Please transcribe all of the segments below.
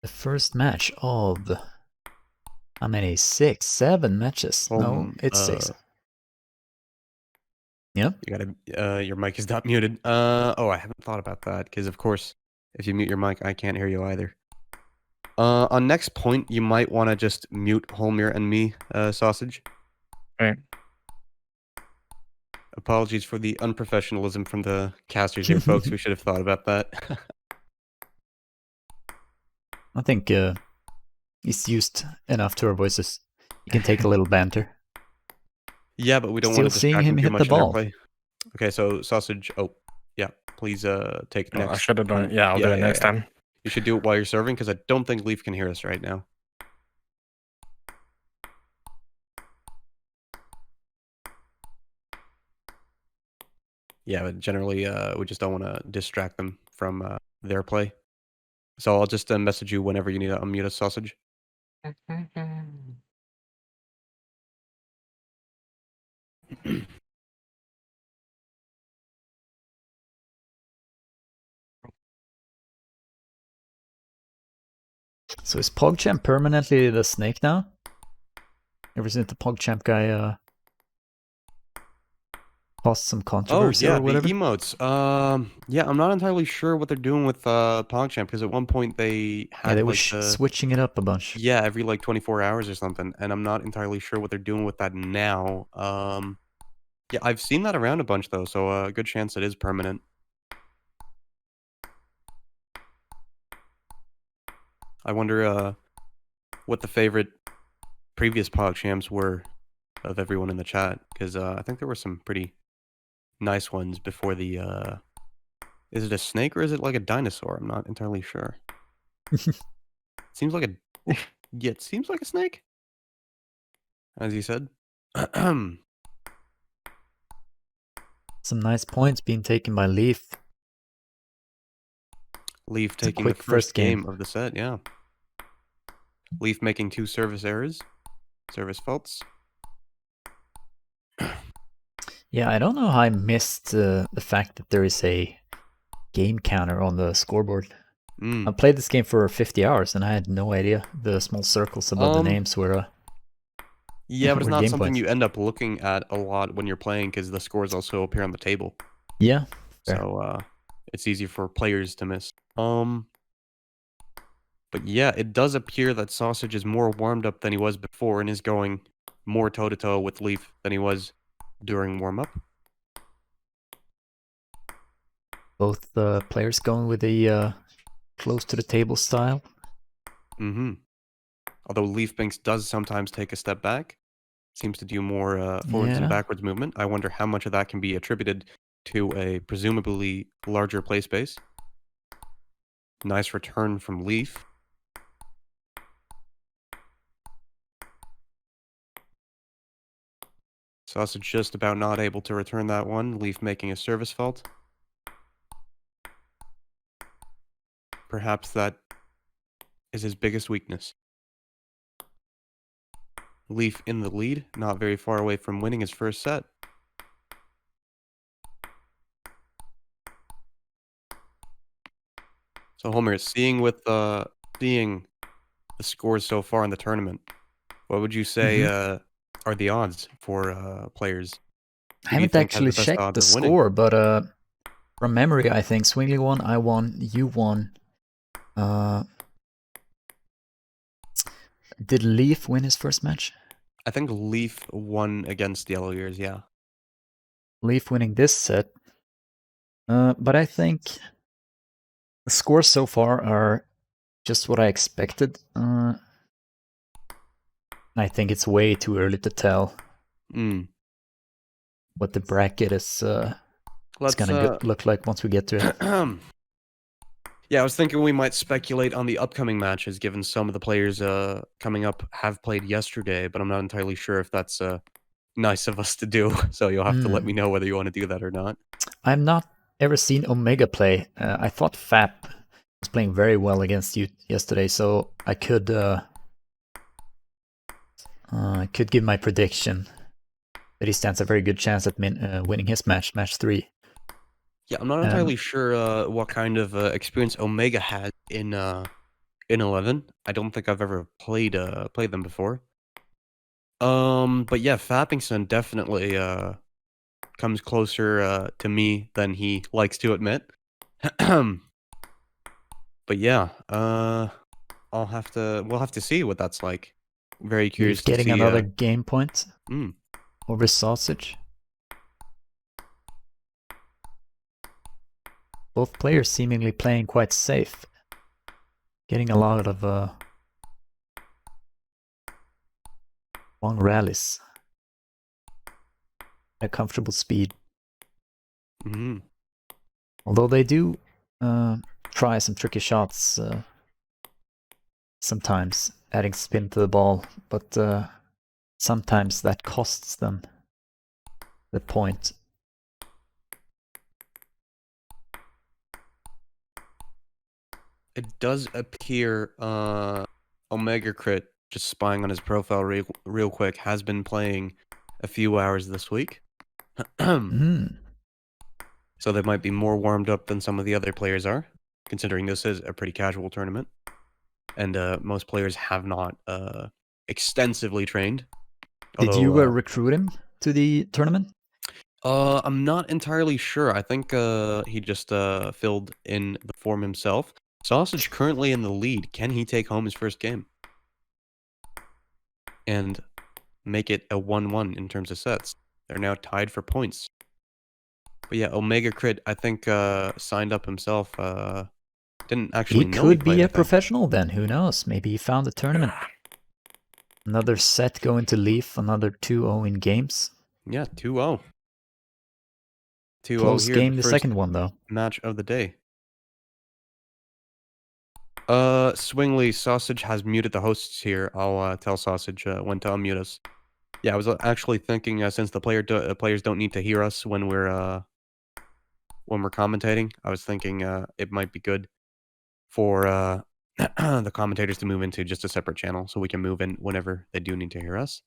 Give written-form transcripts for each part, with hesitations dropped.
The first match of how many? 6, 7 matches? No, it's 6. Yep. You gotta, your mic is not muted. Oh, I haven't thought about that, because of course, if you mute your mic, I can't hear you either. On next point, you might want to just mute Holmir and me, Sausage. Right. Apologies for the unprofessionalism from the casters here, folks. We should have thought about that. I think he's used enough to our voices. You can take a little banter. Yeah, but we don't Still want to seeing distract him too hit much the in their ball. play. Okay, so Sausage, oh, yeah, please take next. I should have done it. Yeah, I'll do it next time. You should do it while you're serving, because I don't think Leaf can hear us right now. Yeah, but generally, we just don't want to distract them from their play. So I'll just message you whenever you need to unmute a Sausage. So is PongChamp permanently the snake now? Ever since the PongChamp guy caused some controversy or whatever? The emotes. Yeah, I'm not entirely sure what they're doing with PongChamp, because at one point they had they were switching it up a bunch. Yeah, every like 24 hours or something, and I'm not entirely sure what they're doing with that now. Yeah, I've seen that around a bunch though, so a good chance it is permanent. I wonder what the favorite previous PogChamps were of everyone in the chat, because I think there were some pretty nice ones before the is it a snake or is it like a dinosaur? I'm not entirely sure. Seems like a yeah, it seems like a snake, as you said. Some nice points being taken by Leaf. Leaf taking the first game of the set, yeah. Leaf making 2 service errors, service faults. Yeah, I don't know how I missed the fact that there is a game counter on the scoreboard. I played this game for 50 hours and I had no idea the small circles above the names were yeah, but it's not something you end up looking at a lot when you're playing, because the scores also appear on the table. Yeah. Fair. So it's easy for players to miss. But yeah, it does appear that Sausage is more warmed up than he was before and is going more toe-to-toe with Leaf than he was during warm-up. Both players going with the close to the table style. Although leafbinx does sometimes take a step back, seems to do more forwards and backwards movement. I wonder how much of that can be attributed to a presumably larger play space. Nice return from Leaf. Sausage just about not able to return that one. Leaf making a service fault. Perhaps that is his biggest weakness. Leaf in the lead, not very far away from winning his first set. So Homer, seeing the scores so far in the tournament, what would you say are the odds for players? I haven't actually checked the score, but from memory, I think Swingley won, I won, you won. Did Leaf win his first match? I think Leaf won against yellowyears, yeah. Leaf winning this set. But I think the scores so far are just what I expected. I think it's way too early to tell what the bracket is gonna look like once we get to it. Yeah, I was thinking we might speculate on the upcoming matches, given some of the players coming up have played yesterday, but I'm not entirely sure if that's nice of us to do, so you'll have to let me know whether you want to do that or not. I've not ever seen Omega play. I thought Fap was playing very well against you yesterday, so I could give my prediction that he stands a very good chance at winning his match 3. Yeah, I'm not entirely sure what kind of experience Omega had in in 11. I don't think I've ever played them before. But yeah, Fappingson definitely comes closer to me than he likes to admit. But yeah, we'll have to see what that's like. Very curious Leaf to getting see. another game point over Sausage. Both players seemingly playing quite safe. Getting a lot of long rallies. At comfortable speed. Although they do try some tricky shots sometimes, adding spin to the ball, but sometimes that costs them the point. It does appear OmegaCrit, just spying on his profile real quick, has been playing a few hours this week. So they might be more warmed up than some of the other players are, considering this is a pretty casual tournament. And most players have not extensively trained. Did you recruit him to the tournament? I'm not entirely sure. I think he just filled in the form himself. Sausage currently in the lead. Can he take home his first game? And make it a 1-1 in terms of sets. They're now tied for points. But yeah, OmegaCrit, I think, signed up himself. Didn't actually know he could be a professional then. Who knows? Maybe he found a tournament. Another set going to Leaf. Another 2-0 in games. Yeah, 2-0. 2-0 Close here. game, the second one though. Match of the day. Swingly, Sausage has muted the hosts here. I'll tell Sausage when to unmute us. Yeah, I was actually thinking since the players don't need to hear us when we're commentating, I was thinking it might be good for the commentators to move into just a separate channel so we can move in whenever they do need to hear us.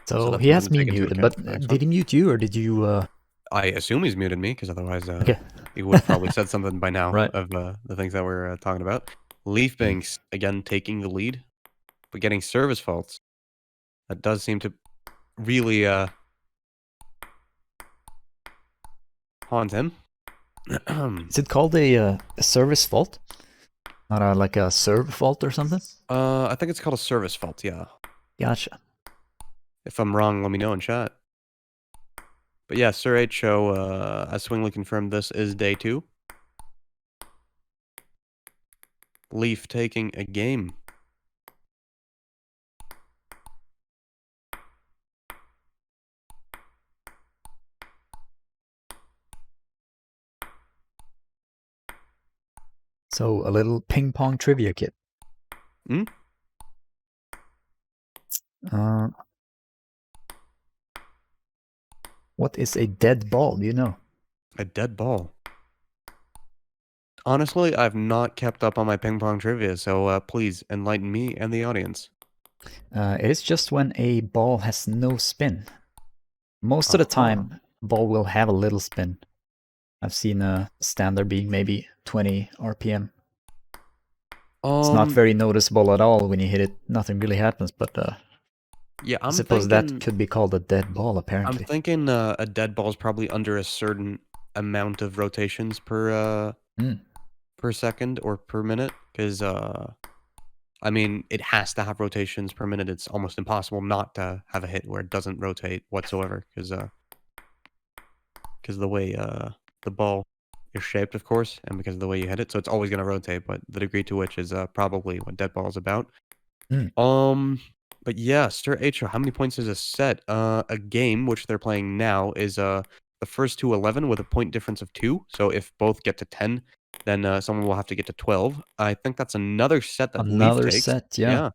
So he has me muted, but did he mute you or did you? I assume he's muted me because otherwise okay. he would have probably said something by now right. of the things that we're talking about. leafbinx again taking the lead, but getting service faults. That does seem to really haunt him. Is it called a service fault? Not like a serve fault or something? I think it's called a service fault, yeah. Gotcha. If I'm wrong, let me know in chat. But yeah, SirHo, as Swingly confirmed, this is day 2. Leaf taking a game. So a little ping pong trivia kit. What is a dead ball? Do you know? A dead ball. Honestly, I've not kept up on my ping pong trivia, so please enlighten me and the audience. It is just when a ball has no spin. Most of the time, ball will have a little spin. I've seen a standard being maybe 20 RPM. It's not very noticeable at all when you hit it. Nothing really happens, but yeah, I suppose that could be called a dead ball, apparently. I'm thinking a dead ball is probably under a certain amount of rotations per second or per minute, because I mean, it has to have rotations per minute. It's almost impossible not to have a hit where it doesn't rotate whatsoever, because the way the ball is shaped, of course, and because of the way you hit it, so it's always going to rotate, but the degree to which is probably what dead ball is about. But yeah, SirHo, how many points is a set? A game, which they're playing now, is the first to 11 with a point difference of 2. So if both get to 10, then someone will have to get to 12. I think that's another set that Leaf takes. Another set, yeah.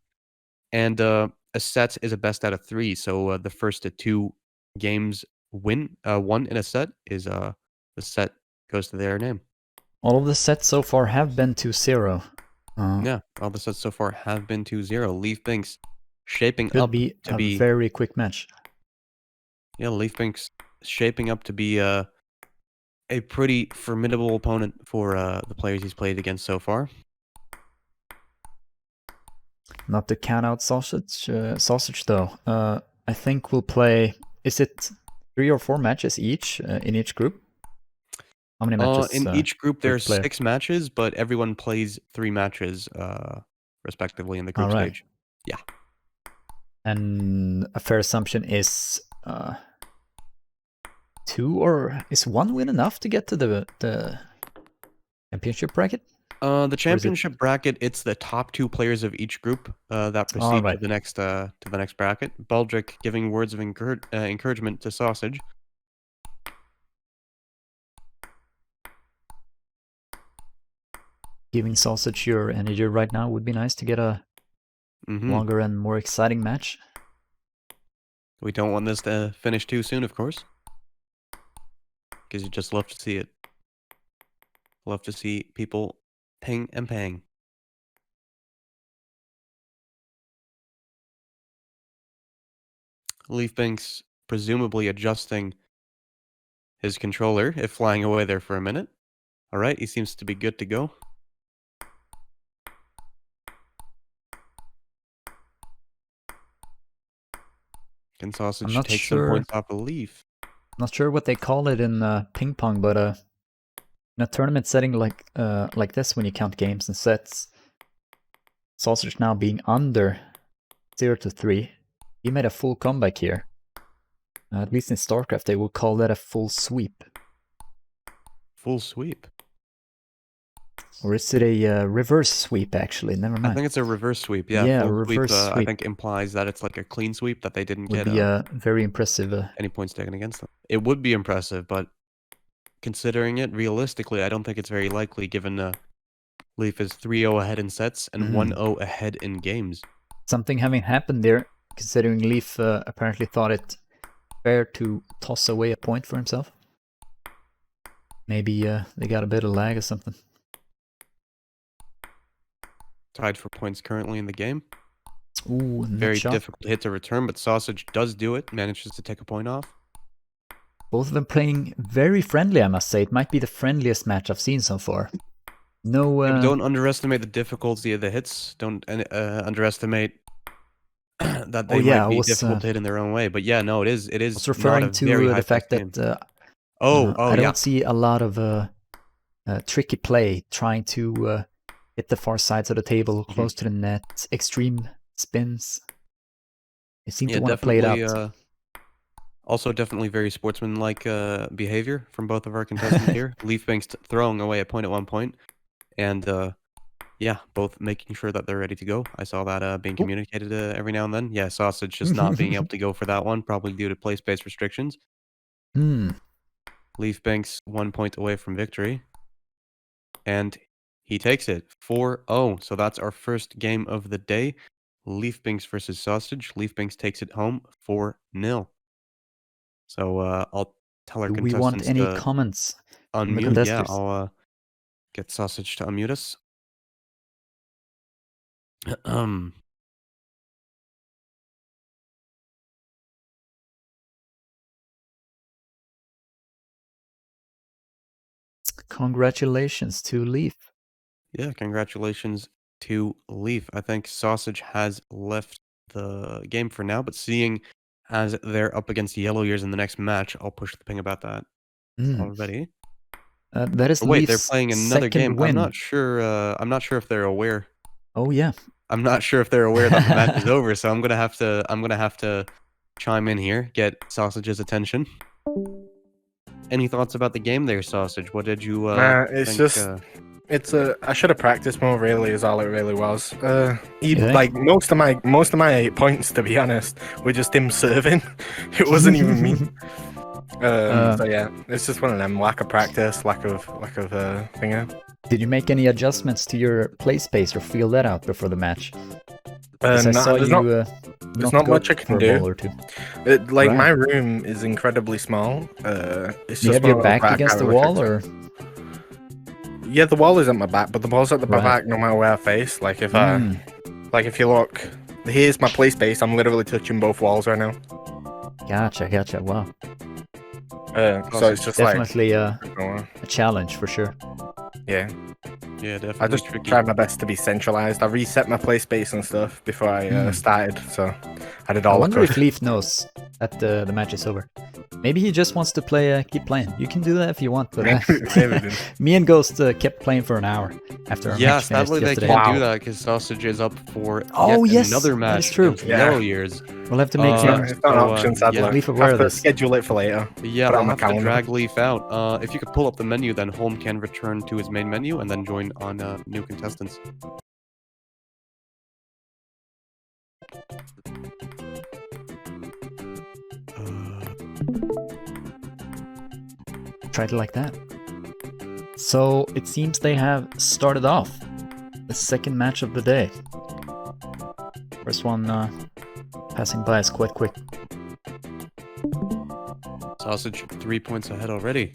And a set is a best out of 3. So the first to 2 games win. 1 in a set is the set goes to their name. All of the sets so far have been 2-0. Yeah, all the sets so far have been 2-0. leafbinx shaping Could up be to be a very quick match. Yeah, leafbinx shaping up to be a pretty formidable opponent for the players he's played against so far. Not to count out sausage though. I think we'll play. Is it 3 or 4 matches each in each group? How many matches? In each group, for each there's player? 6 matches, but everyone plays 3 matches, respectively, in the group Alright. stage. Yeah. And a fair assumption is 2 or is 1 win enough to get to the championship bracket? The championship bracket, it's the top 2 players of each group that proceed to the next bracket. Baldric giving words of encouragement to Sausage. Giving Sausage your energy right now would be nice to get a longer and more exciting match. We don't want this to finish too soon, of course, because you just love to see it. Love to see people ping and pang. leafbinx presumably adjusting his controller, if flying away there for a minute. Alright, he seems to be good to go. Can Sausage take some points off a leaf? Not sure what they call it in ping pong, but in a tournament setting like this, when you count games and sets, Sausage now being under 0-3, he made a full comeback here. At least in StarCraft, they will call that a full sweep. Full sweep? Or is it a reverse sweep, actually? Never mind. I think it's a reverse sweep, yeah. Full reverse sweep. I think implies that it's like a clean sweep, that they didn't get very impressive. Any points taken against them. It would be impressive, but considering it realistically, I don't think it's very likely, given Leaf is 3-0 ahead in sets and 1-0 ahead in games. Something having happened there, considering Leaf apparently thought it fair to toss away a point for himself. Maybe they got a bit of lag or something. Tied for points currently in the game. Ooh, very difficult to hit to return, but Sausage does do it, manages to take a point off. Both of them playing very friendly, I must say. It might be the friendliest match I've seen so far. No. Don't underestimate the difficulty of the hits. Don't underestimate that they might be difficult to hit in their own way. But yeah, no, it is. I was referring to the fact that I don't see a lot of tricky play trying to hit the far sides of the table, close to the net, extreme spins. They seem to want to play it out. Also, definitely very sportsmanlike behavior from both of our contestants here. leafbinx throwing away a point at one point, and yeah, both making sure that they're ready to go. I saw that being communicated every now and then. Yeah, Sausage just not being able to go for that one, probably due to play-space restrictions. leafbinx 1 point away from victory, and he takes it 4-0. So that's our first game of the day. leafbinx versus Sausage. leafbinx takes it home 4-0. So I'll tell our contestants. Do we want any comments? Unmute. Yeah, I'll get Sausage to unmute us. Congratulations to Leaf. Yeah, congratulations to Leaf. I think Sausage has left the game for now, but seeing as they're up against yellowyears in the next match, I'll push the ping about that already. That is wait, Leaf's they're playing another game. Win. I'm not sure if they're aware. Oh yeah. I'm not sure if they're aware that the match is over, so I'm gonna have to chime in here, get Sausage's attention. Any thoughts about the game there, Sausage? What did you it's think, just I should have practiced more, really, is all it really was. Like most of my points, to be honest, were just him serving. It wasn't even me. So yeah, it's just one of them, lack of practice, lack of thingy. Did you make any adjustments to your play space or feel that out before the match? There's not much I can do. My room is incredibly small. It's do you just have your back against the wall, or? Yeah, the wall is at my back, but the ball's at the back no matter where I face. Like if if you look, here's my play space. I'm literally touching both walls right now. Gotcha. Wow. So it's just definitely a challenge for sure. Yeah. Yeah, definitely. I just tried my best to be centralized. I reset my play space and stuff before I started, so I did all I wonder could. if Leaf knows that the match is over. Maybe he just wants to play, keep playing. You can do that if you want, but me and Ghostt kept playing for an hour after our match finished sadly yesterday. they can't do that because Sousagge is up for another match. That is true. Against Yellowyears. We'll have to make it's not an option, sadly. Leaf aware of this. Schedule it for later. Yeah, I'll have to drag Leaf out. If you could pull up the menu, then Home can return to his main menu and then join on new contestants. Tried it like that. So it seems they have started off the second match of the day. First one passing by us quite quick. Sousagge 3 points ahead already.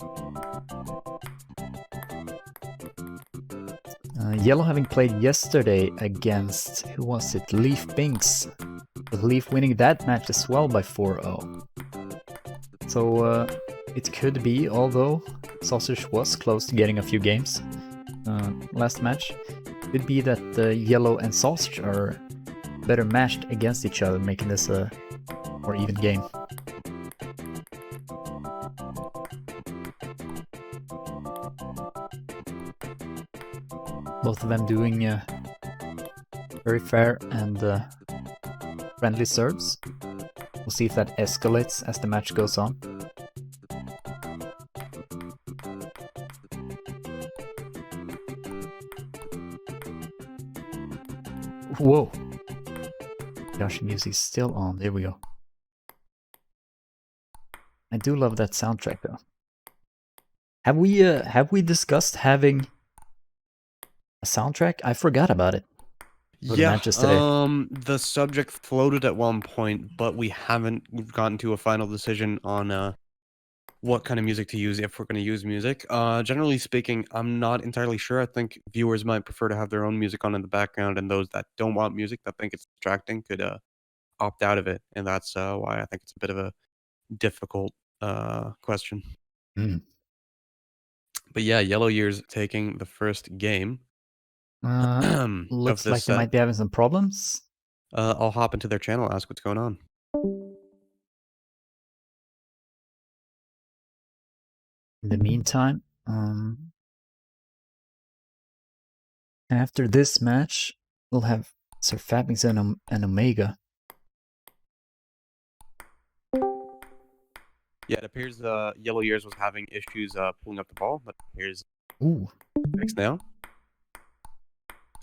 Yellow having played yesterday against, who was it? leafbinx. With Leaf winning that match as well by 4-0. So it could be, although Sousagge was close to getting a few games last match, could be that Yellow and Sousagge are better matched against each other, making this a more even game. Both of them doing very fair and friendly serves. We'll see if that escalates as the match goes on. Whoa! Gosh, music's still on. There we go. I do love that soundtrack though. Have we discussed having a soundtrack? I forgot about it. Yeah, the subject floated at one point, but we haven't gotten to a final decision on what kind of music to use if we're going to use music. Generally speaking, I'm not entirely sure. I think viewers might prefer to have their own music on in the background, and those that don't want music, that think it's distracting, could opt out of it, and that's why I think it's a bit of a difficult question. But yeah, Yellowyears taking the first game. Looks like they might be having some problems. I'll hop into their channel and ask what's going on. In the meantime, after this match, we'll have SirFappingson and Omega. Yeah, it appears Yellowyears was having issues pulling up the ball, but here's fixed now.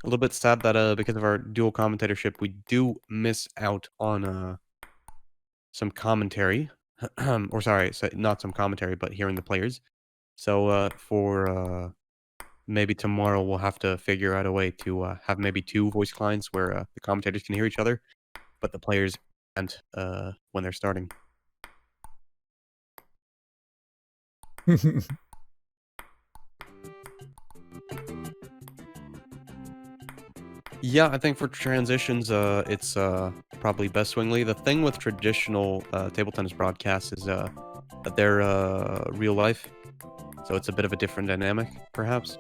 A little bit sad that because of our dual commentatorship, we do miss out on some commentary. Or sorry, not some commentary, but hearing the players. So for maybe tomorrow, we'll have to figure out a way to have maybe 2 voice clients where the commentators can hear each other, but the players can't when they're starting. Yeah, I think for transitions, it's probably best swingly. The thing with traditional table tennis broadcasts is that they're real life, so it's a bit of a different dynamic, perhaps.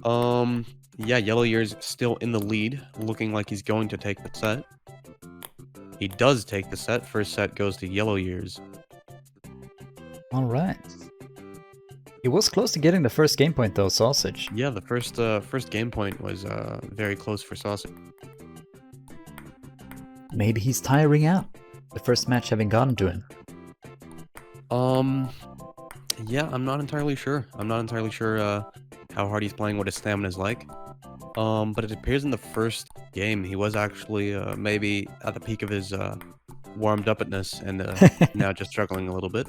Yeah, Yellowyears still in the lead, looking like he's going to take the set. He does take the set. First set goes to Yellowyears. All right. He was close to getting the first game point though, Sousagge. Yeah, the first game point was very close for Sousagge. Maybe he's tiring out. The first match having gotten to him. Yeah, I'm not entirely sure. I'm not entirely sure how hard he's playing, what his stamina is like. But it appears in the first game he was actually maybe at the peak of his warmed upness and now just struggling a little bit.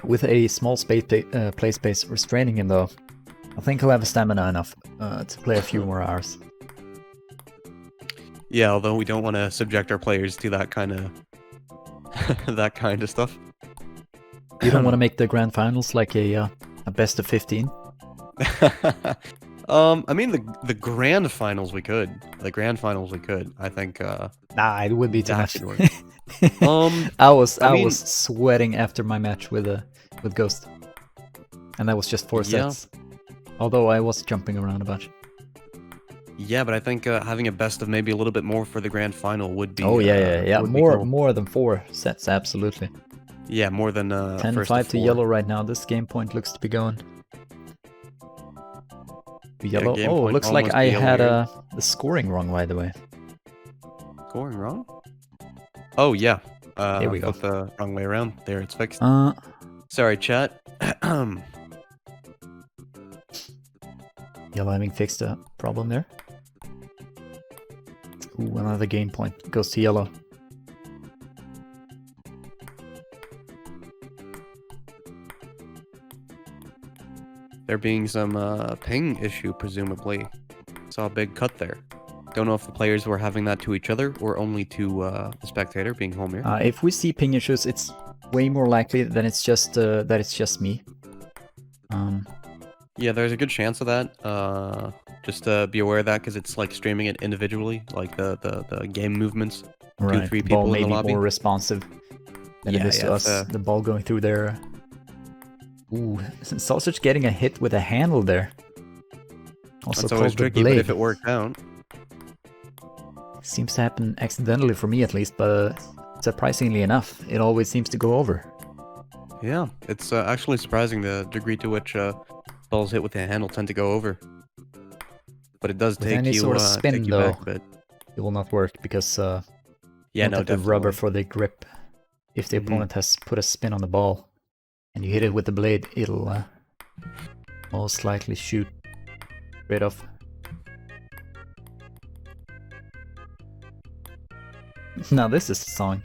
With a small play space restraining him though, I think he'll have stamina enough to play a few more hours. Yeah, although we don't want to subject our players to that kind of stuff. You don't want to make the grand finals like a best of 15? I mean the grand finals we could. The grand finals we could. I think. Nah, it would be too much. I was sweating after my match with Ghostt. And that was just 4 sets. Although I was jumping around a bunch. Yeah, but I think having a best of maybe a little bit more for the grand final would be. Oh yeah. Would be cool. More than 4 sets, absolutely. Yeah, more than 10-5 to yellow right now. This game point looks to be going. Yellow. Yeah, oh, looks like I had the scoring wrong, by the way. Scoring wrong? Oh yeah. There we go. Put the wrong way around. There, it's fixed. Sorry, chat. Yellow having fixed a problem there. Ooh, another game point goes to yellow. There being some ping issue, presumably. Saw a big cut there. Don't know if the players were having that to each other or only to the spectator being home here. If we see ping issues, it's way more likely that it's just me. Yeah, there's a good chance of that. Just be aware of that because it's like streaming it individually, like the game movements. Right. 2-3 people ball in may the be lobby. more responsive than it is to us. The ball going through there. Ooh, Sausage getting a hit with a handle there. Also That's always tricky, but if it worked out. Seems to happen accidentally for me at least, but surprisingly enough, it always seems to go over. Yeah, it's actually surprising the degree to which balls hit with the handle tend to go over. But it does With take any you, sort of spin, take you though, back a bit. It will not work because Yeah, no, the definitely. rubber for the grip. If the opponent has put a spin on the ball and you hit it with the blade, it'll most likely shoot right off. Now this is a song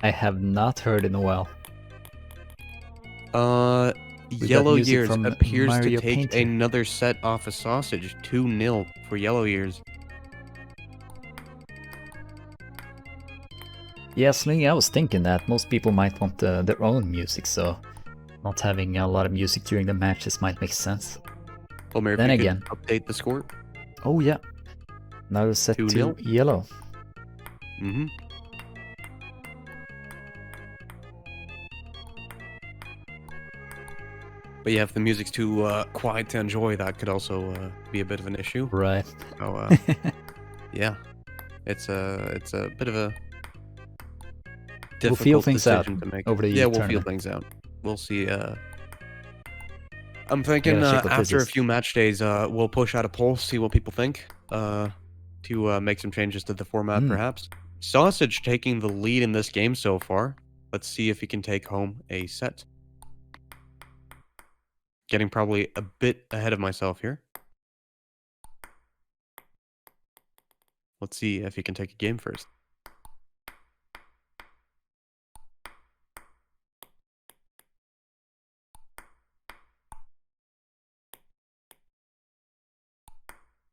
I have not heard in a while. Yellowyears appears Mario to take Painter. another set off a sausage. 2-0 for Yellowyears. Yeah, Slingy, I was thinking that most people might want their own music, so not having a lot of music during the matches might make sense. Homer, Then if you again, could update the score. Oh yeah, another set 2-0. to yellow. Mm-hmm. But yeah, if the music's too quiet to enjoy, that could also be a bit of an issue. Right. So, yeah, it's a bit of a difficult We'll feel things decision out to make. over the Yeah, we'll feel tournament. things out. We'll see. I'm thinking check what this after a is. few match days, we'll push out a poll, see what people think, to make some changes to the format, perhaps. Sausage taking the lead in this game so far. Let's see if he can take home a set. Getting probably a bit ahead of myself here. Let's see if he can take a game first.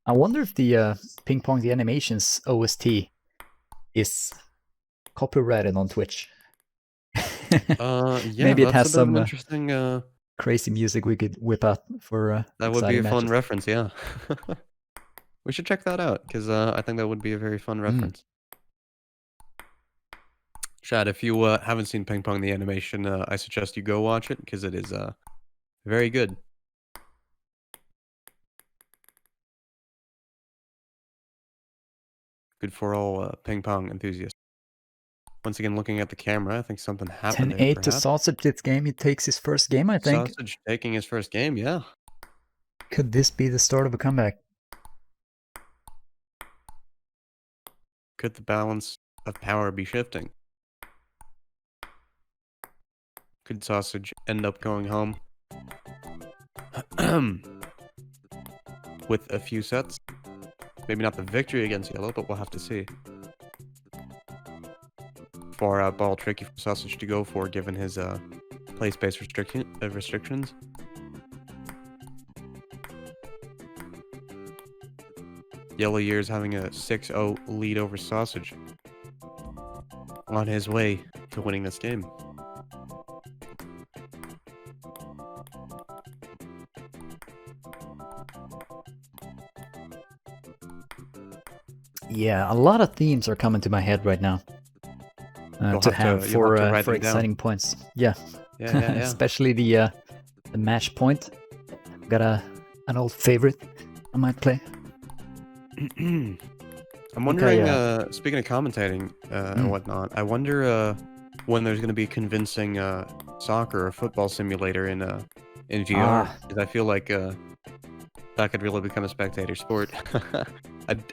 I wonder if the Ping Pong the Animations OST is copyrighted on Twitch. Yeah, Maybe it that's has a bit some of an interesting. crazy music we could whip out for That would be a fun matches. reference, yeah. We should check that out because I think that would be a very fun reference. Chad, if you haven't seen Ping Pong the Animation, I suggest you go watch it because it is very good. Good for all ping pong enthusiasts. Once again, looking at the camera, I think something happened there, 10-8 to perhaps. Sausage this game. He takes his first game, I think. Sausage taking his first game, yeah. Could this be the start of a comeback? Could the balance of power be shifting? Could Sausage end up going home with a few sets? Maybe not the victory against Yellow, but we'll have to see. Far out ball tricky for Sausage to go for, given his play space restrictions. Yellowyears having a 6-0 lead over Sausage. On his way to winning this game. Yeah, a lot of themes are coming to my head right now. To have for exciting points. Yeah. Especially the match point. Got an old favorite I might play. I'm wondering, speaking of commentating and whatnot, I wonder when there's going to be convincing soccer or football simulator in VR. Because I feel like that could really become a spectator sport.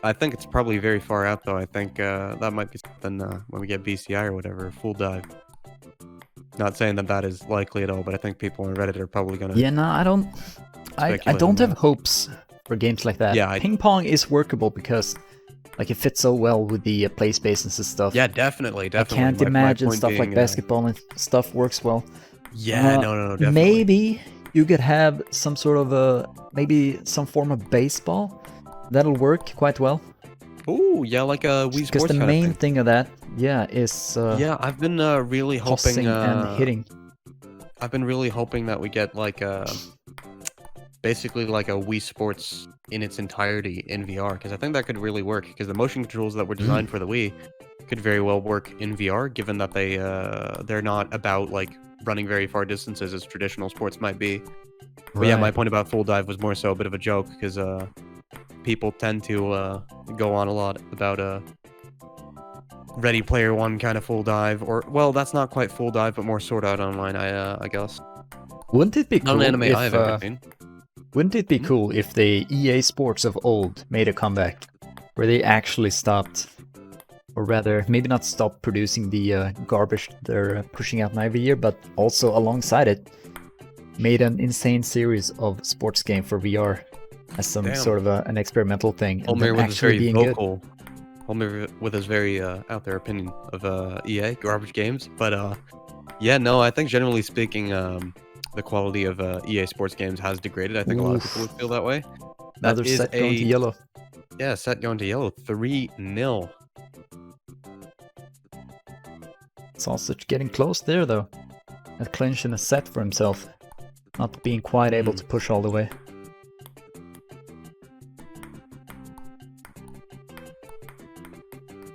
I think it's probably very far out, though. I think that might be something when we get BCI or whatever, full dive. Not saying that that is likely at all, but I think people on Reddit are probably going to... Yeah, no, I don't have hopes for games like that. Yeah, Ping pong is workable because like it fits so well with the play spaces and stuff. Yeah, definitely. I can't imagine stuff like basketball and stuff works well. Yeah, no, definitely. Maybe you could have some sort of maybe some form of baseball. That'll work quite well. Oh, yeah, like a Wii Sports. Because the main thing of that, is yeah, I've been really hoping and hitting. I've been really hoping that we get like basically like a Wii Sports in its entirety in VR, because I think that could really work. Because the motion controls that were designed for the Wii could very well work in VR, given that they're not about like running very far distances as traditional sports might be. But yeah, my point about full dive was more so a bit of a joke, because people tend to go on a lot about Ready Player One kind of full dive, or well, that's not quite full dive, but more Sword Art Online, I guess. Wouldn't it be cool Not an anime if, I've ever seen. Wouldn't it be cool if the EA Sports of old made a comeback, where they actually stopped, or rather, maybe not stopped producing the garbage they're pushing out every year, but also alongside it, made an insane series of sports game for VR as some sort of an experimental thing. Homer with his very vocal, Homer with his very out there opinion of EA garbage games, but yeah, no, I think generally speaking, the quality of EA Sports games has degraded. I think a lot of people would feel that way. Another set going to yellow. Yeah, set going to yellow. 3-0. Sausage getting close there, though. And clinching a set for himself. Not being quite able to push all the way.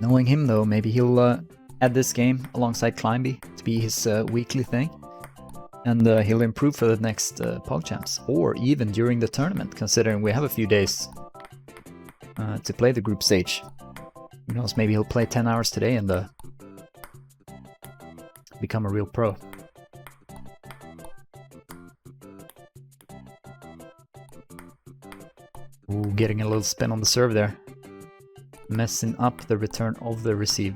Knowing him, though, maybe he'll add this game alongside Climby to be his weekly thing. And he'll improve for the next PongChamps, or even during the tournament, considering we have a few days to play the group stage. Who knows, maybe he'll play 10 hours today and become a real pro. Ooh, getting a little spin on the serve there. Messing up the return of the receive.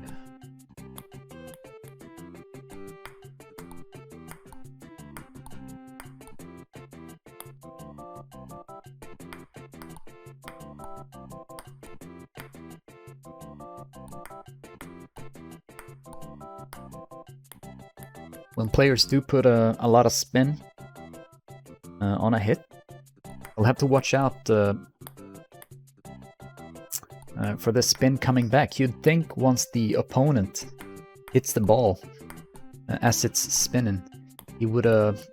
When players do put a lot of spin on a hit, we'll have to watch out for the spin coming back. You'd think once the opponent hits the ball as it's spinning, he would have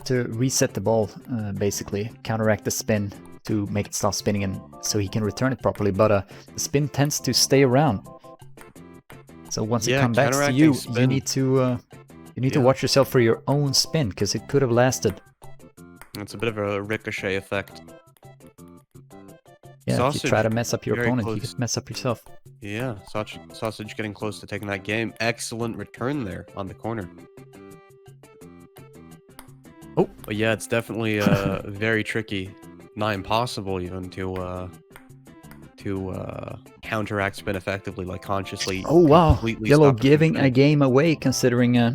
to reset the ball, basically counteract the spin to make it stop spinning and so he can return it properly, but the spin tends to stay around. So once it comes back to you, you need to watch yourself for your own spin, because it could have lasted. It's a bit of a ricochet effect. Yeah, Sausage, if you try to mess up your opponent, close. you could mess up yourself. Yeah, Sausage getting close to taking that game. Excellent return there on the corner. Oh, but yeah, it's definitely very tricky, not impossible even to counteract spin effectively, like consciously. Oh wow, Yellow giving a game away, considering it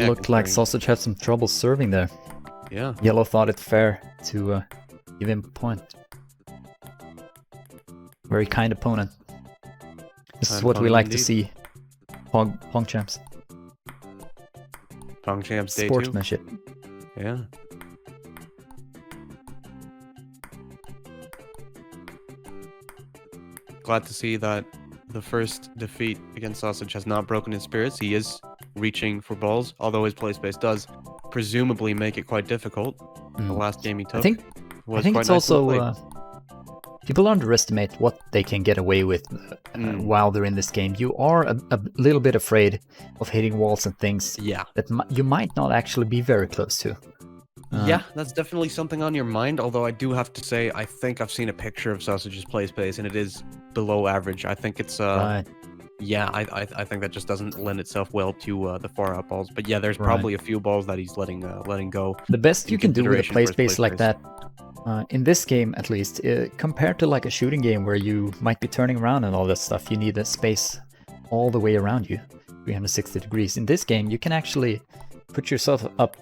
looked like Sausage had some trouble serving there. Yeah. Yellow thought it fair to give him a point. Very kind opponent. This is what we like to see. PongChamps. PongChamps Day 2. Sportsmanship. Yeah. Glad to see that the first defeat against Sausage has not broken his spirits. He is reaching for balls, although his play space does presumably make it quite difficult. The last game he took I think it's also people underestimate what they can get away with while they're in this game. You are a little bit afraid of hitting walls and things that you might not actually be very close to. Yeah, that's definitely something on your mind, although I do have to say, I think I've seen a picture of Sausage's play space, and it is below average. I think it's, yeah, I think that just doesn't lend itself well to the far out balls. But yeah, there's probably a few balls that he's letting go. The best you can do with a play space like that, in this game at least, compared to like a shooting game where you might be turning around and all that stuff, you need a space all the way around you, 360 degrees. In this game, you can actually put yourself up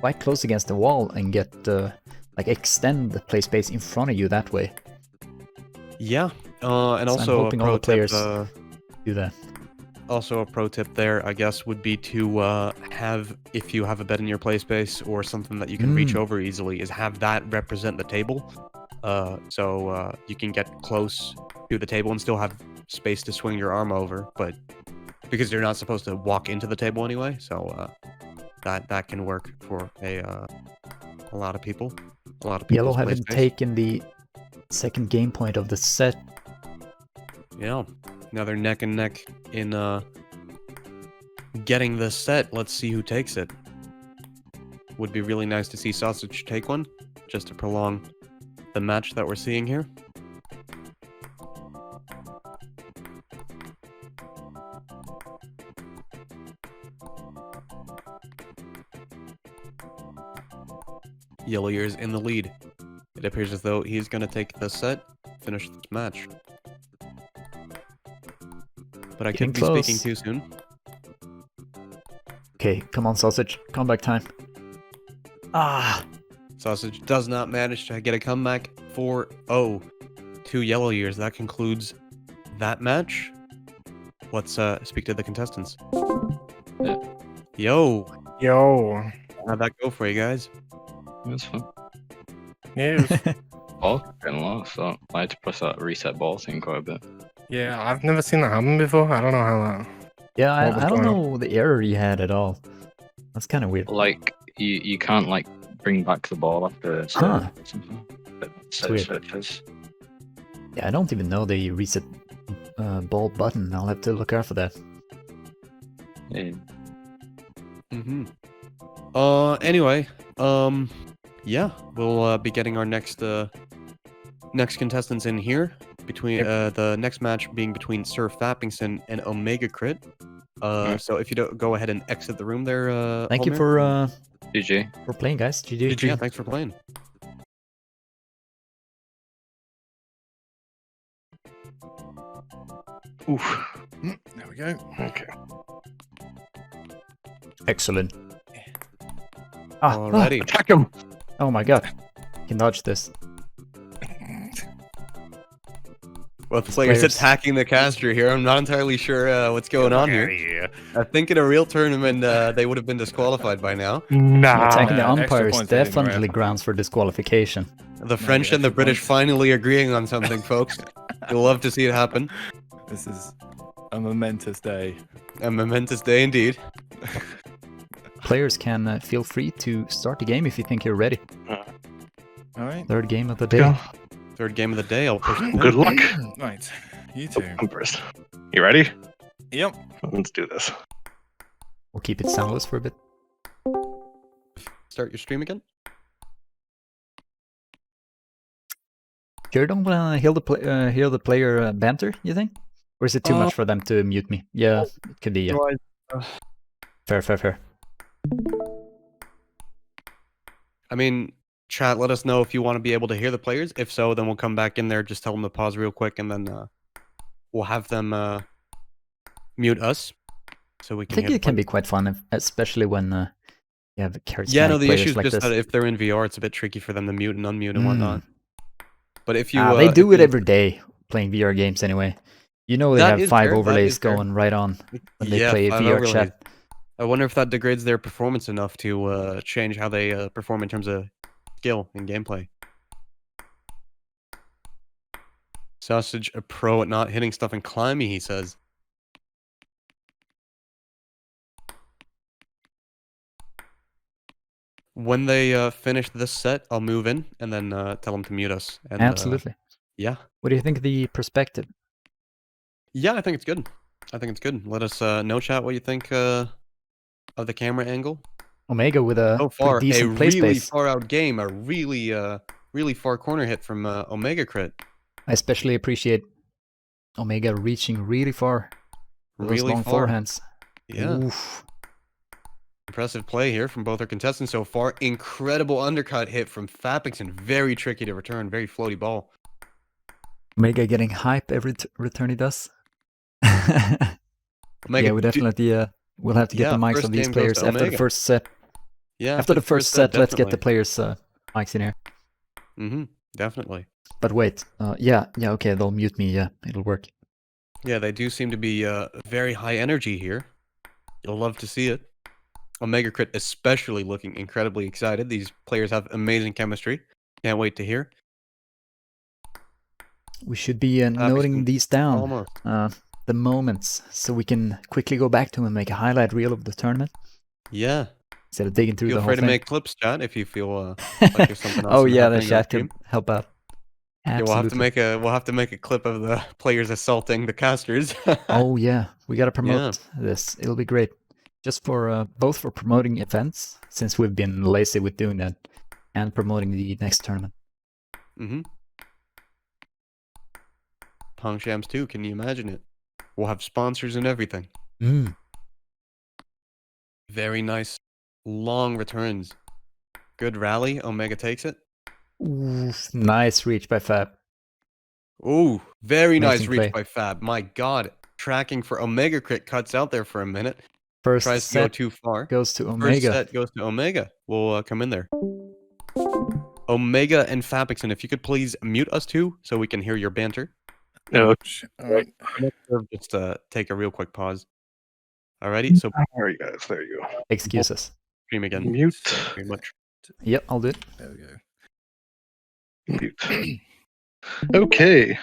quite close against the wall and get like extend the play space in front of you that way. Yeah, and so also I'm hoping all the players do that. Also, a pro tip there, I guess, would be to have, if you have a bed in your play space or something that you can reach over easily, is have that represent the table. So you can get close to the table and still have space to swing your arm over, but because you're not supposed to walk into the table anyway, so that can work for a lot of people. A lot of people. Yellow haven't taken the second game point of the set. Yeah. Now they're neck and neck in getting the set. Let's see who takes it. Would be really nice to see Sausage take one, just to prolong the match that we're seeing here. Yellowyears in the lead. It appears as though he's going to take the set, finish this match. But I could be speaking too soon. Okay, come on, Sausage. Comeback time. Ah! Sausage does not manage to get a comeback 4-0 to Yellowyears. That concludes that match. Let's speak to the contestants. Yeah. Yo! How'd that go for you guys? It was fun. Yeah, it was... Ball getting lost, so I had to press that reset ball thing quite a bit. Yeah, I've never seen that happen before. I don't know how that... Yeah, I don't know the error you had at all. That's kind of weird. Like, you can't, like, bring back the ball after something. It's weird. Yeah, I don't even know the reset ball button. I'll have to look out for that. Yeah. Anyway, yeah, we'll be getting our next contestants in here. Between the next match being between SirFappingson and OmegaCrit. So if you don't go ahead and exit the room there, thank you for GG. for playing, guys. GG. Yeah, thanks for playing. Oof. There we go. Okay. Excellent. Alrighty. Attack him! Oh my god. You can dodge this. Well, the player's attacking the caster here. I'm not entirely sure what's going on here. I think in a real tournament, they would have been disqualified by now. Nah. Attacking the umpire is definitely grounds for disqualification. The French and the British finally agreeing on something, folks. You'll love to see it happen. This is a momentous day. A momentous day indeed. Players can feel free to start the game if you think you're ready. Alright. Third game of the day. Third game of the day. I'll push it. Good luck. Right. You too. I'm first. You ready? Yep. Let's do this. We'll keep it soundless for a bit. Start your stream again. Sure, don't want to hear the player banter, you think? Or is it too much for them to mute me? Yeah, it could be, yeah. Fair. I mean, chat, let us know if you want to be able to hear the players. If so, then we'll come back in there, just tell them to pause real quick, and then we'll have them mute us so we can. I think it can be quite fun, especially when you have charismatic Yeah, no, the issue is like just this. that if they're in VR, it's a bit tricky for them to mute and unmute and whatnot. But if you, they do it every day playing VR games anyway. You know they have 5 overlays going right on when they play VR overlays. chat. I wonder if that degrades their performance enough to change how they perform in terms of skill and gameplay. Sausage, a pro at not hitting stuff and climbing, he says. When they finish this set, I'll move in and then tell them to mute us. And, Absolutely. Yeah. What do you think of the perspective? Yeah, I think it's good. I think it's good. Let us know, chat, what you think of the camera angle. Omega with a So pretty far, a decent play really space. far out game, a really far corner hit from OmegaCrit. I especially appreciate Omega reaching really far with those Really long far. forehands. Yeah. Oof. Impressive play here from both our contestants so far. Incredible undercut hit from Fappingson. Very tricky to return. Very floaty ball. Omega getting hype every return he does. Omega Yeah, we definitely we'll have to get the mics first of these game goes players to after the Omega. first set. Yeah, After the first set, let's get the players' mics in here. Definitely. But wait, yeah, okay, they'll mute me. Yeah, it'll work. Yeah, they do seem to be very high energy here. You'll love to see it. OmegaCrit especially looking incredibly excited. These players have amazing chemistry. Can't wait to hear. We should be noting these down, Almost. the moments, so we can quickly go back to them and make a highlight reel of the tournament. Yeah. Instead of digging through Feel the whole free thing. to make clips, chat, if you feel like there's something else. Oh yeah, the chat can help out. Yeah, we'll have to make a clip of the players assaulting the casters. Oh yeah, we gotta promote this. It'll be great. Just for both for promoting events, since we've been lazy with doing that, and promoting the next tournament. PongChamps too, can you imagine it? We'll have sponsors and everything. Very nice long returns. Good rally. Omega takes it. Oof, nice reach by Fab. Ooh, very nice reach play. by Fab. My God, tracking for OmegaCrit cuts out there for a minute. First Tries to set go too far. goes to Omega. First set goes to Omega. We'll come in there. Omega and Fappingson, if you could please mute us two so we can hear your banter. All right. Just take a real quick pause. Alrighty, so There you guys. There you go. Excuses. stream again. Mute. Very much. Yep, I'll do it. There we go. Mute. Okay.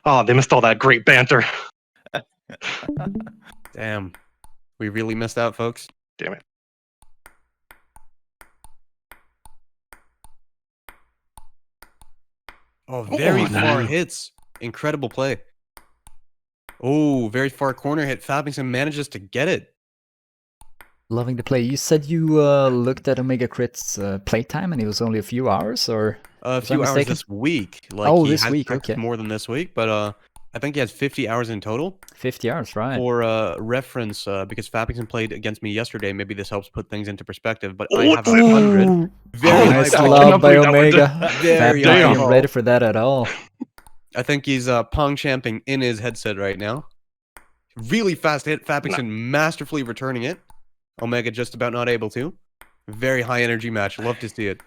Oh, they missed all that great banter. Damn. We really missed out, folks. Damn it. Oh, very far hits. Incredible play. Oh, very far corner hit. Fappingson manages to get it. Loving the play. You said you looked at OmegaCrit's playtime and it was only a few hours, or A few hours this week. Like, oh, he this has week. practiced Okay. more than this week, but I think he has 50 hours in total. 50 hours, right? For reference, because Fappingson played against me yesterday, maybe this helps put things into perspective. But I have 100. Very nice high love by believe that one Omega. Very Fab high not ball. ready for that at all. I think he's PongChamping in his headset right now. Really fast hit. Fappingson masterfully returning it. Omega just about not able to. Very high energy match. Love to see it.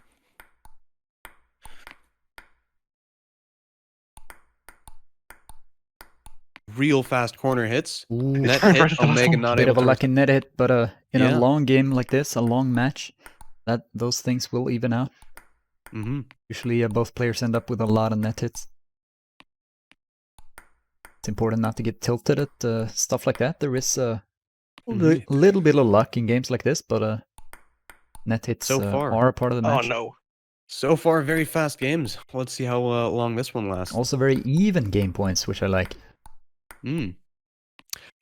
Real fast corner hits. Ooh, Net Turn hit. right at the last Omega one. not bit able of a to. lucky net hit, but in Yeah. a long game like this, a long match, those things will even out. Usually both players end up with a lot of net hits. It's important not to get tilted at stuff like that. There is a little bit of luck in games like this, but net hits So far. are a part of the match. Oh no. So far, very fast games. Let's see how long this one lasts. Also very even game points, which I like.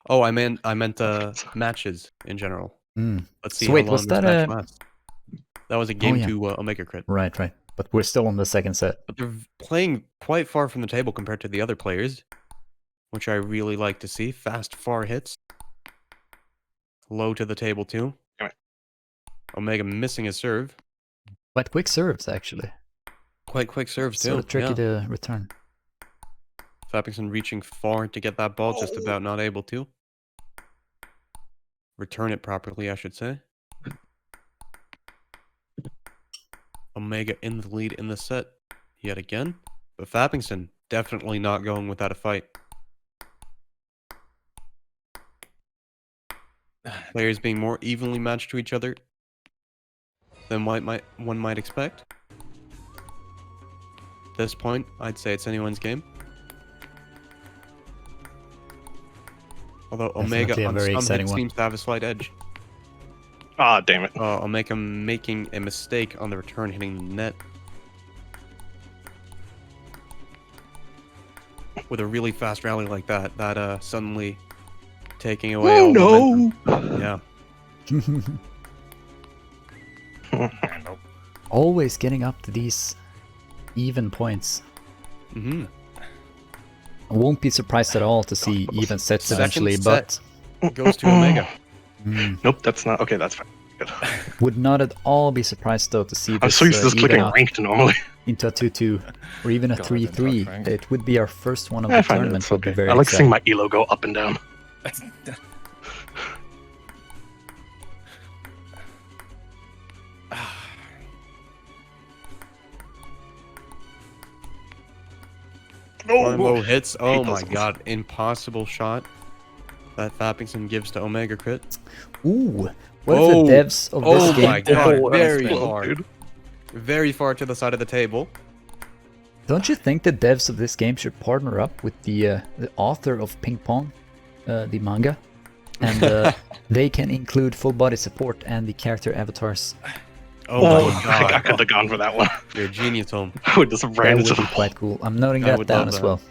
Oh, I meant matches in general. Let's see So wait, how long was this that match lasts. That was a game yeah. to OmegaCrit. Right. But we're still on the second set. But they're playing quite far from the table compared to the other players, which I really like to see. Fast, far hits. Low to the table, too. Omega missing his serve. Quite quick serves, actually. Quite quick serves, too. Sort of tricky to return. Fappingson reaching far to get that ball, just about not able to. Return it properly, I should say. Omega in the lead in the set yet again. But Fappingson definitely not going without a fight. Players being more evenly matched to each other than one might expect. At this point, I'd say it's anyone's game. Although Omega Definitely a on very some exciting hits one. seems to have a slight edge. Ah, damn it. Omega making a mistake on the return, hitting the net. with a really fast rally like that, that suddenly taking away all momentum. Yeah. Always getting up to these even points. Mm-hmm. I won't be surprised at all to see even sets eventually, but goes to Omega. Nope, that's not okay. That's fine. Good. Would not at all be surprised though to see I'm this so used to just clicking even out ranked normally. into a 2-2 or even a God, I didn't 3-3. touch ranked. It would be our first one of I the find tournament. it's Would be okay. very I like seeing exciting. my elo go up and down. Low hits. Oh Hate my those ones. god. Impossible shot that Fappingson gives to OmegaCrit. Ooh, what if the devs of this game? My god. Oh, Very that's far. dude. Very far to the side of the table. Don't you think the devs of this game should partner up with the author of Ping Pong, the manga, and they can include full body support and the character avatars? Oh Oh, my I god. could have gone for that one. You're a genius, Home. I would just That ran would into be the quite cool. I'm noting I that would down love as that. well.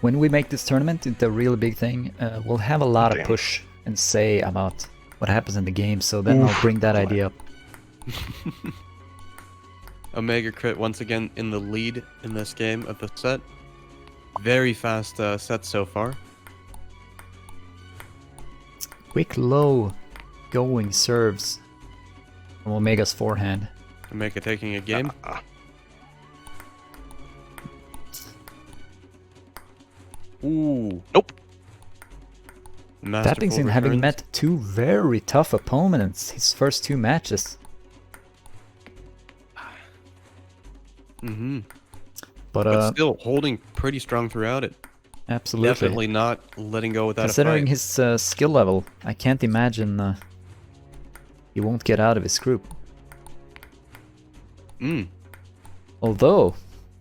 When we make this tournament into a really big thing, we'll have a lot of Damn. push and say about what happens in the game, so then I'll bring that idea up. OmegaCrit once again in the lead in this game of the set. Very fast set so far. Quick low going serves from Omega's forehand. Omega taking a game. Ooh. Nope. Masterful Fappingson having returns. met two very tough opponents his first two matches. Mm-hmm. But But still holding pretty strong throughout it. absolutely. Definitely not letting go without Considering a fight. his skill level, I can't imagine he won't get out of his group. Although,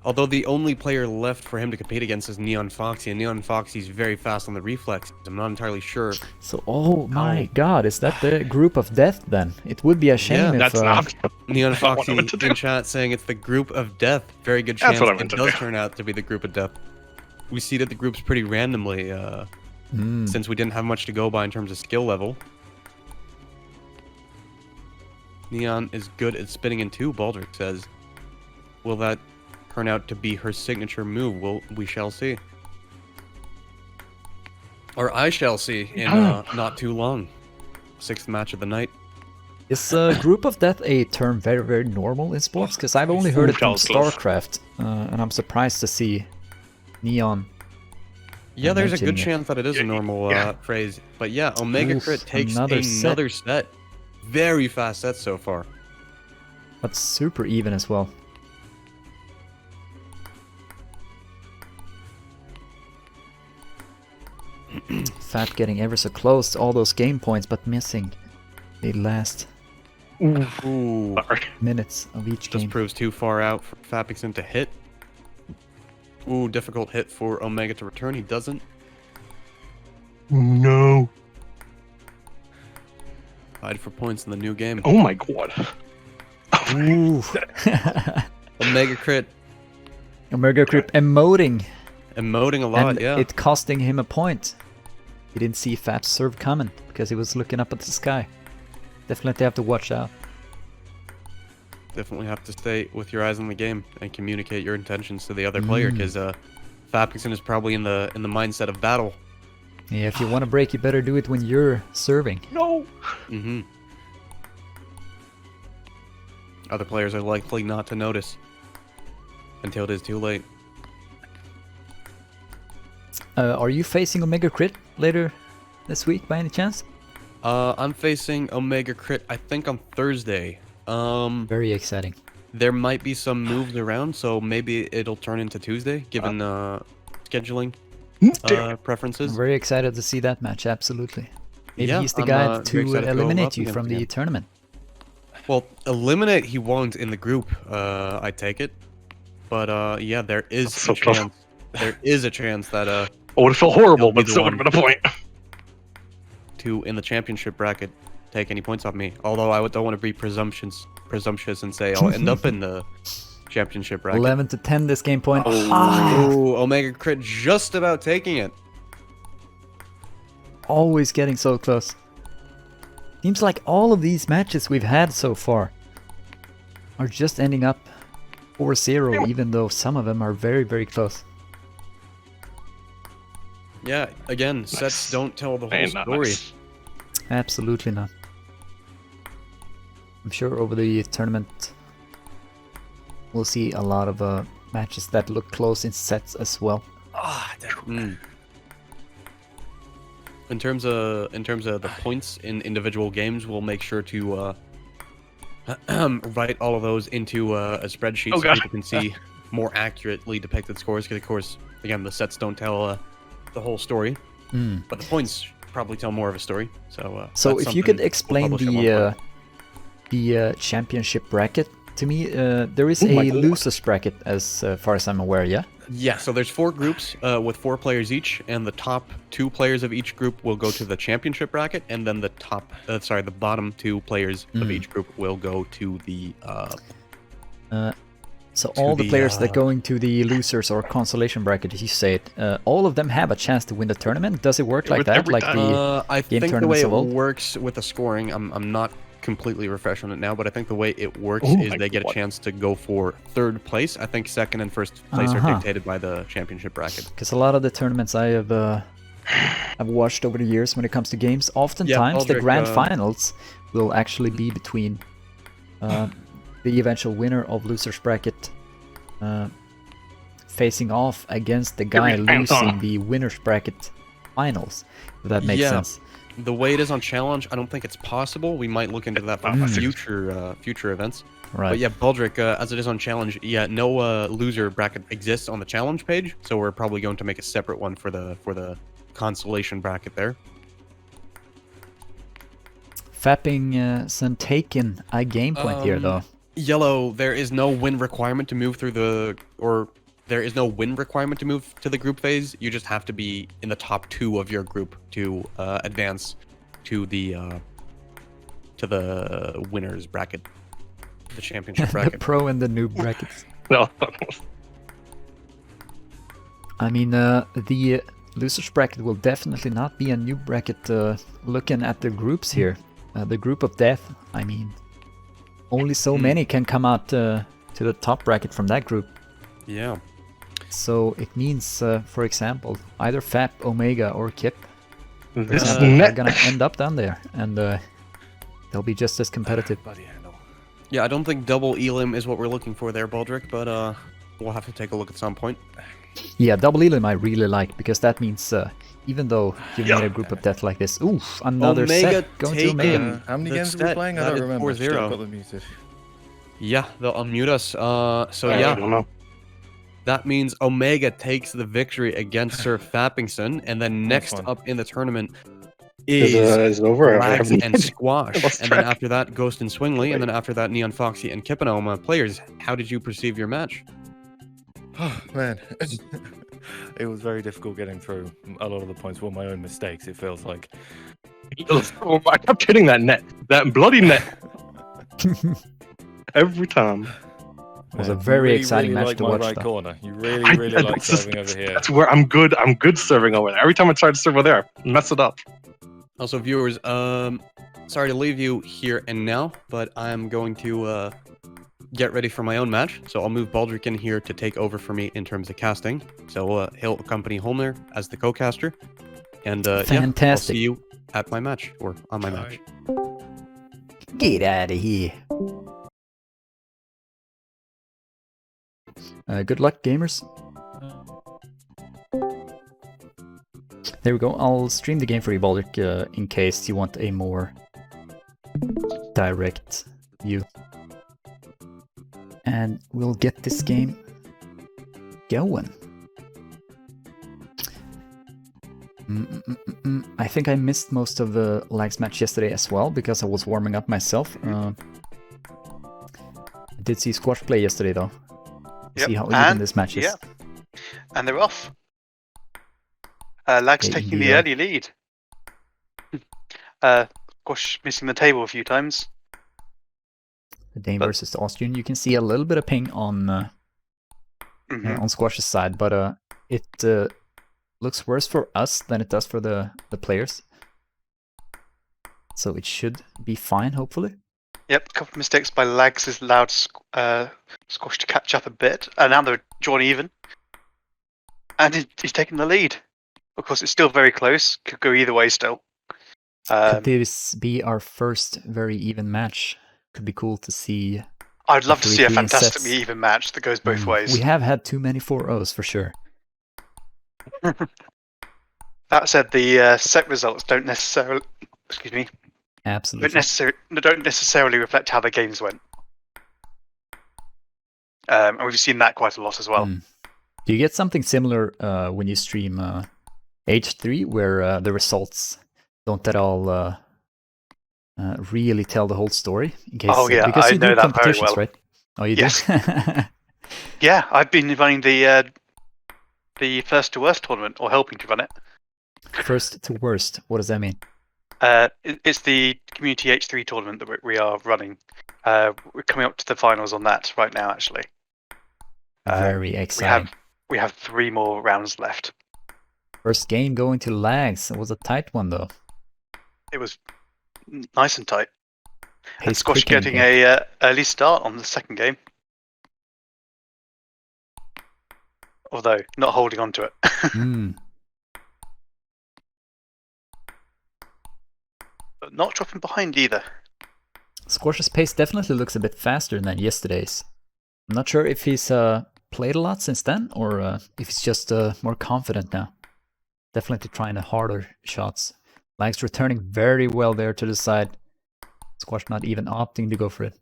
Although the only player left for him to compete against is Neonfoxy, and Neonfoxy's very fast on the reflex. I'm not entirely sure. so oh my god, is that the group of death then? It would be a shame if That's not what I meant to Neonfoxy do. in chat saying it's the group of death. Very good That's chance what I it meant to does do. turn out to be the group of death. We seeded the groups pretty randomly since we didn't have much to go by in terms of skill level. Neon is good at spinning in two, Baldric says. Will that turn out to be her signature move? Well, we shall see. Or I shall see in not too long. Sixth match of the night. Is group of death a term very, very normal in sports? Because I've only heard it from Sounds close. StarCraft, and I'm surprised to see Neon. Yeah, there's a mentioning good it. chance that it is a normal phrase. But yeah, OmegaCrit Oof, takes another another set. Very fast set so far. But super even as well. Fat getting ever so close to all those game points, but missing the last Ooh. Sorry. minutes of each Just game. proves too far out for Fappingson to hit. Ooh, difficult hit for Omega to return. He doesn't. No. Tied for points in the new game. Oh my god. Ooh. OmegaCrit OmegaCrit emoting, emoting a lot, and yeah. it costing him a point. He didn't see Fap's serve coming because he was looking up at the sky. Definitely have to watch out. Definitely have to stay with your eyes on the game and communicate your intentions to the other player, because Fappingson is probably in the mindset of battle. Yeah, if you want to break, you better do it when you're serving. No. Mm-hmm. Other players are likely not to notice until it is too late. Are you facing OmegaCrit later this week by any chance? I'm facing OmegaCrit, I think, on Thursday. Very exciting. There might be some moves around, so maybe it'll turn into Tuesday, given scheduling preferences. I'm very excited to see that match, absolutely. Maybe Yeah, he's the I'm, guy very to excited to go eliminate up you against from the him. tournament. Well, eliminate he won't in the group, I take it. But yeah, there is That's so a tough. chance. There is a chance that It would have felt horrible, He'll be but the still would have one. been a point. to in the championship bracket take any points off me. Although I don't want to be presumptuous and say I'll end up in the championship bracket. 11 to 10 this game point. Oh, OmegaCrit just about taking it. Always getting so close. Seems like all of these matches we've had so far are just ending up 4-0, even though some of them are very, very close. Yeah, again, sets don't tell the whole story. Absolutely not. I'm sure over the tournament we'll see a lot of matches that look close in sets as well. In terms of the points in individual games, we'll make sure to write all of those into a spreadsheet so people can see more accurately depicted scores. Because of course, again, the sets don't tell the whole story, but the points probably tell more of a story. So if you could explain the championship bracket to me, there is a losers bracket as far as I'm aware. Yeah, so there's 4 groups with 4 players each, and the top 2 players of each group will go to the championship bracket, and then the bottom 2 players of each group will go to the so all the players that go into the losers or consolation bracket, as you say it, all of them have a chance to win the tournament. Does it work like that? Like the I game think the way it tournaments works with the scoring, I'm not completely refreshed on it now, but I think the way it works is they get a chance to go for 3rd place. I think 2nd and 1st place are dictated by the championship bracket. Because a lot of the tournaments I've watched over the years when it comes to games, oftentimes the grand finals will actually be between the eventual winner of losers bracket facing off against the guy losing the winners bracket finals, if that makes sense. The way it is on challenge, I don't think it's possible. We might look into that for future events. Right. But yeah, Baldric, as it is on challenge, no loser bracket exists on the challenge page, so we're probably going to make a separate one for the consolation bracket there. Fappingson taking a game point here though. Yellow, there is no win requirement to move through there is no win requirement to move to the group phase. You just have to be in the top 2 of your group to advance to the winners bracket, the championship bracket. The pro and the noob brackets. No. I mean, the losers bracket will definitely not be a new bracket. Looking at the groups here, the group of death. I mean, only so many can come out to the top bracket from that group. Yeah. So it means, for example, either Fap, Omega, or Kip are gonna end up down there, and they'll be just as competitive. Yeah, I don't think double elim is what we're looking for there, Baldric, but we'll have to take a look at some point. Yeah, double elim I really like, because that means even though you made a group of death like this, oof, another Omega set going to Omega. How many games are we playing? I don't remember. 4-0. Yeah, they'll unmute us. So I yeah. don't know. That means Omega takes the victory against SirFappingson, and then next up in the tournament is over. Lags and Sqwash, and then after that, Ghostt and Swingley, and then after that, Neonfoxy and Kippenoma. Players, how did you perceive your match? Oh, man. It was very difficult getting through. A lot of the points were my own mistakes, it feels like. Oh, I kept hitting that net. That bloody net. Every time. It was a very exciting match to watch. Right corner. You really like serving over here. That's where I'm good. I'm good serving over there. Every time I try to serve over there, I mess it up. Also, viewers, sorry to leave you here and now, but I'm going to get ready for my own match. So I'll move Baldric in here to take over for me in terms of casting. So he'll accompany Holmer as the co-caster. And fantastic. Yeah, I'll see you at my match, or on my match. Get out of here. Good luck, gamers. There we go. I'll stream the game for you, Baldric, in case you want a more direct view. And we'll get this game going. I think I missed most of the Lags match yesterday as well, because I was warming up myself. I did see Sqwash play yesterday, though. See how even this match is. Yeah, and they're off. Lags taking the early lead. Sqwash missing the table a few times. the Dane versus the Austrian. You can see a little bit of ping on Sqwash's side, but it looks worse for us than it does for the players. So it should be fine, hopefully. Yep, a couple of mistakes by Lags has allowed Sqwash to catch up a bit, and now they're drawn even. And he's taking the lead. Of course, it's still very close. Could go either way still. Could this be our first very even match? Could be cool to see. I'd love to see a 3-3 fantastically sets. even match that goes both ways. We have had too many 4-0s for sure. That said, the set results don't necessarily, Absolutely. don't necessarily reflect how the games went. And we've seen that quite a lot as well. Do you get something similar when you stream H3, where the results don't at all really tell the whole story? In case, because I you know do that competitions, very well. right? Oh, you Yes. do? Yeah, I've been running the first to worst tournament, or helping to run it. First to worst, what does that mean? It's the Community H3 tournament that we are running. We're coming up to the finals on that right now, actually. Very exciting. We have 3 more rounds left. First game going to Lags. It was a tight one, though. It was nice and tight. And Pace Sqwash quickening getting a early start on the second game. Although, not holding on to it. But not dropping behind either. Sqwash's pace definitely looks a bit faster than yesterday's. I'm not sure if he's played a lot since then, or if he's just more confident now. Definitely trying the harder shots. Lags returning very well there to the side. Sqwash not even opting to go for it.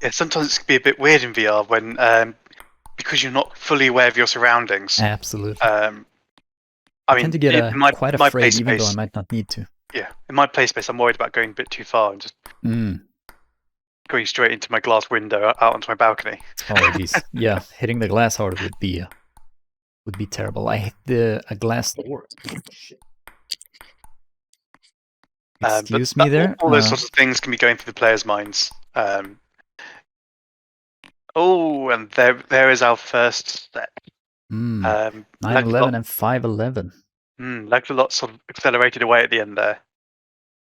Yeah, sometimes it can be a bit weird in VR when, because you're not fully aware of your surroundings. Absolutely. I tend to get quite afraid, even though I might not need to. Yeah, in my play space, I'm worried about going a bit too far and just going straight into my glass window out onto my balcony. Oh jeez, yeah, hitting the glass hard would be terrible. I hit a glass door. Excuse me there. All those sorts of things can be going through the players' minds. Oh, and there is our first set. 9-11 and 5-11. LegsAlot sort of accelerated away at the end there.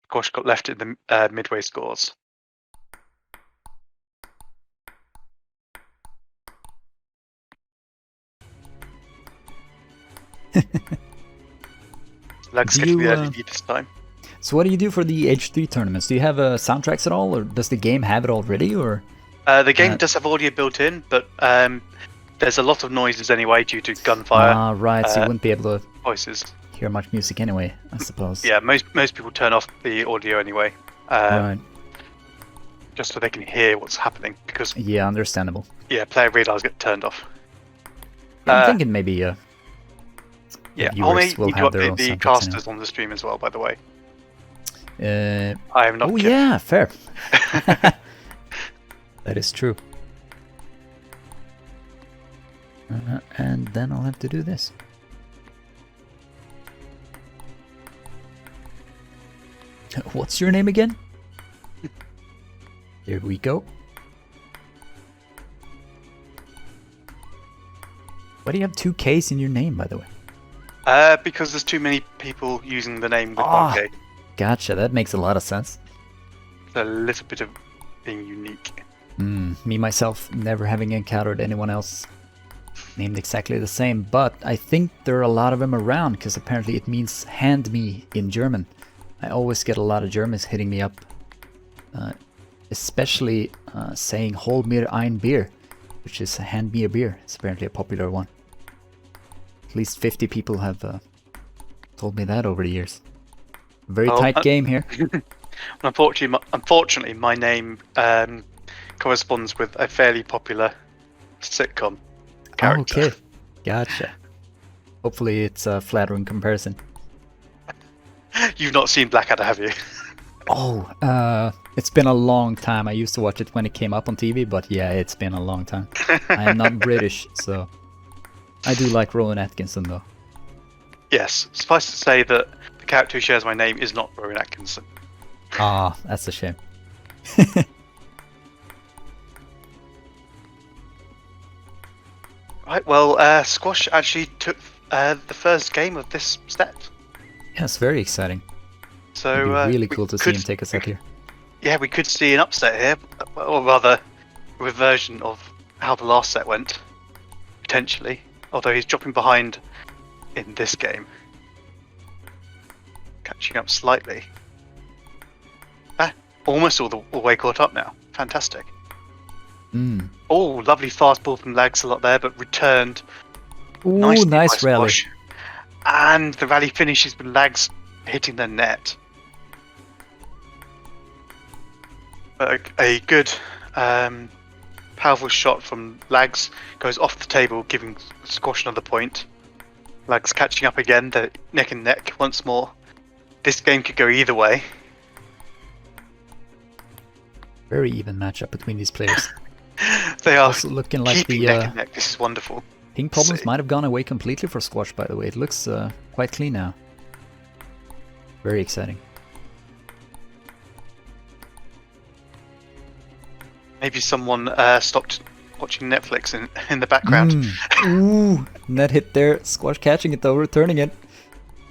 Of course, got left in the midway scores. Legs getting the early lead this time. So what do you do for the H3 tournaments? Do you have soundtracks at all, or does the game have it already? Or the game does have audio built in, but there's a lot of noises anyway due to gunfire. Ah, right. So you wouldn't be able to voices. Hear much music anyway, I suppose. Yeah, most people turn off the audio anyway, right. Just so they can hear what's happening. Because yeah, understandable. Yeah, player radars get turned off. I'm thinking maybe yeah, viewers will have their own the soundtracks casters on the stream as well, by the way. I am not. Oh yeah, fair. That is true. And then I'll have to do this. What's your name again? Here we go. Why do you have 2 Ks in your name, by the way? Because there's too many people using the name with 1 K. Gotcha, that makes a lot of sense. It's a little bit of being unique. Me, myself, never having encountered anyone else named exactly the same, but I think there are a lot of them around, because apparently it means hand me in German. I always get a lot of Germans hitting me up, especially saying "Hold mir ein Bier," which is hand me a beer. It's apparently a popular one. At least 50 people have told me that over the years. Very tight game here. Unfortunately, my name corresponds with a fairly popular sitcom character. Okay, gotcha. Hopefully it's a flattering comparison. You've not seen Blackadder, have you? Oh, it's been a long time. I used to watch it when it came up on TV, but yeah, it's been a long time. I am not British, so I do like Rowan Atkinson, though. Yes, suffice to say that the character who shares my name is not Rowan Atkinson. Ah, that's a shame. Right, well, Sqwash actually took the first game of this set. Yeah, it's very exciting. So It'd be really we cool to see could- him take a set here. Yeah, we could see an upset here, or rather, a reversion of how the last set went, potentially. Although he's dropping behind in this game, catching up slightly. Almost all the way caught up now. Fantastic. Mm. Oh, lovely fast ball from LagsAlot there, but returned. Ooh, nicely by nice rally. Sqwash. And the rally finishes with Lags hitting the net. A good, powerful shot from Lags goes off the table, giving Sqwash another point. Lags catching up again, they're neck and neck once more. This game could go either way. Very even matchup between these players. They are Also looking like keeping the neck and neck. This is wonderful. ping problems See. might have gone away completely for Sqwash, by the way. It looks quite clean now. Very exciting. Maybe someone stopped watching Netflix in the background. Ooh, net hit there. Sqwash catching it though, returning it.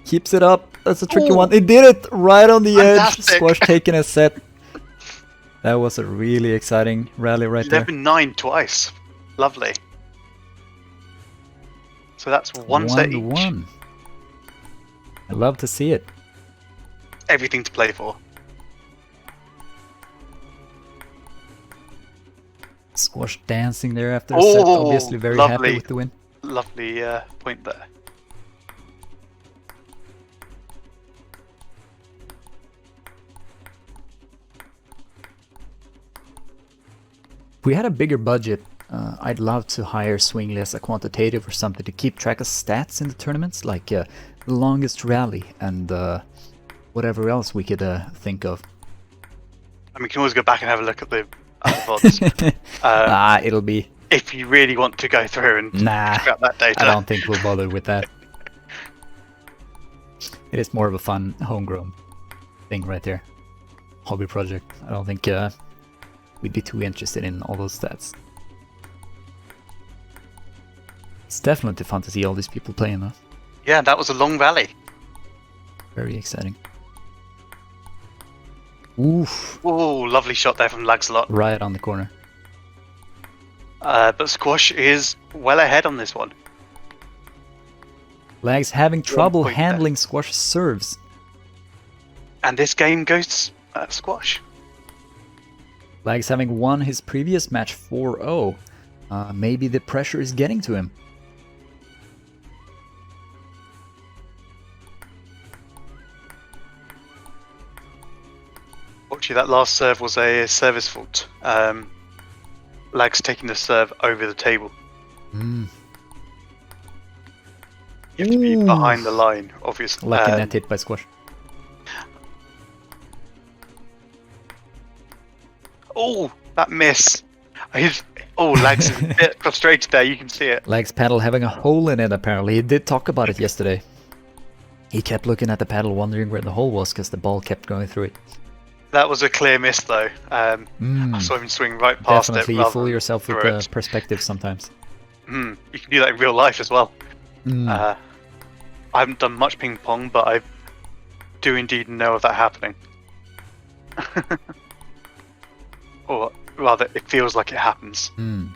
Keeps it up. That's a tricky Ooh. one. It did it right on the Fantastic. edge. Sqwash taking a set. That was a really exciting rally right there. 11-9 twice. Lovely. So that's one set each. 1-1. I love to see it. Everything to play for. Sqwash dancing there after a set. Oh, Obviously very lovely. happy with the win. Lovely point there. If we had a bigger budget, I'd love to hire Swingly as a quantitative or something to keep track of stats in the tournaments, like the longest rally and whatever else we could think of. And we can always go back and have a look at the VODs. Nah, it'll be... If you really want to go through and Nah, check out that data. I don't think we'll bother with that. It is more of a fun homegrown thing right there. Hobby project. I don't think we'd be too interested in all those stats. It's definitely fun to see all these people playing though. Yeah, that was a long rally. Very exciting. Oof. Oh, lovely shot there from LagsAlot. Right on the corner. But Sqwash is well ahead on this one. Lags having trouble point there. handling Sqwash serves. And this game goes Sqwash. Lags having won his previous match 4-0. Maybe the pressure is getting to him. Fortunately, that last serve was a service fault. Lags taking the serve over the table. Mm. You have to be Ooh. behind the line, obviously. Like a net hit by Sqwash. Oh, that miss. Lags is a bit frustrated there, you can see it. Lags paddle having a hole in it apparently. He did talk about it yesterday. He kept looking at the paddle wondering where the hole was because the ball kept going through it. That was a clear miss though. I saw him swing right past Definitely, it. you fool yourself with through the perspective sometimes. You can do that in real life as well. Mm. I haven't done much ping pong, but I do indeed know of that happening. Or rather, it feels like it happens. Mm.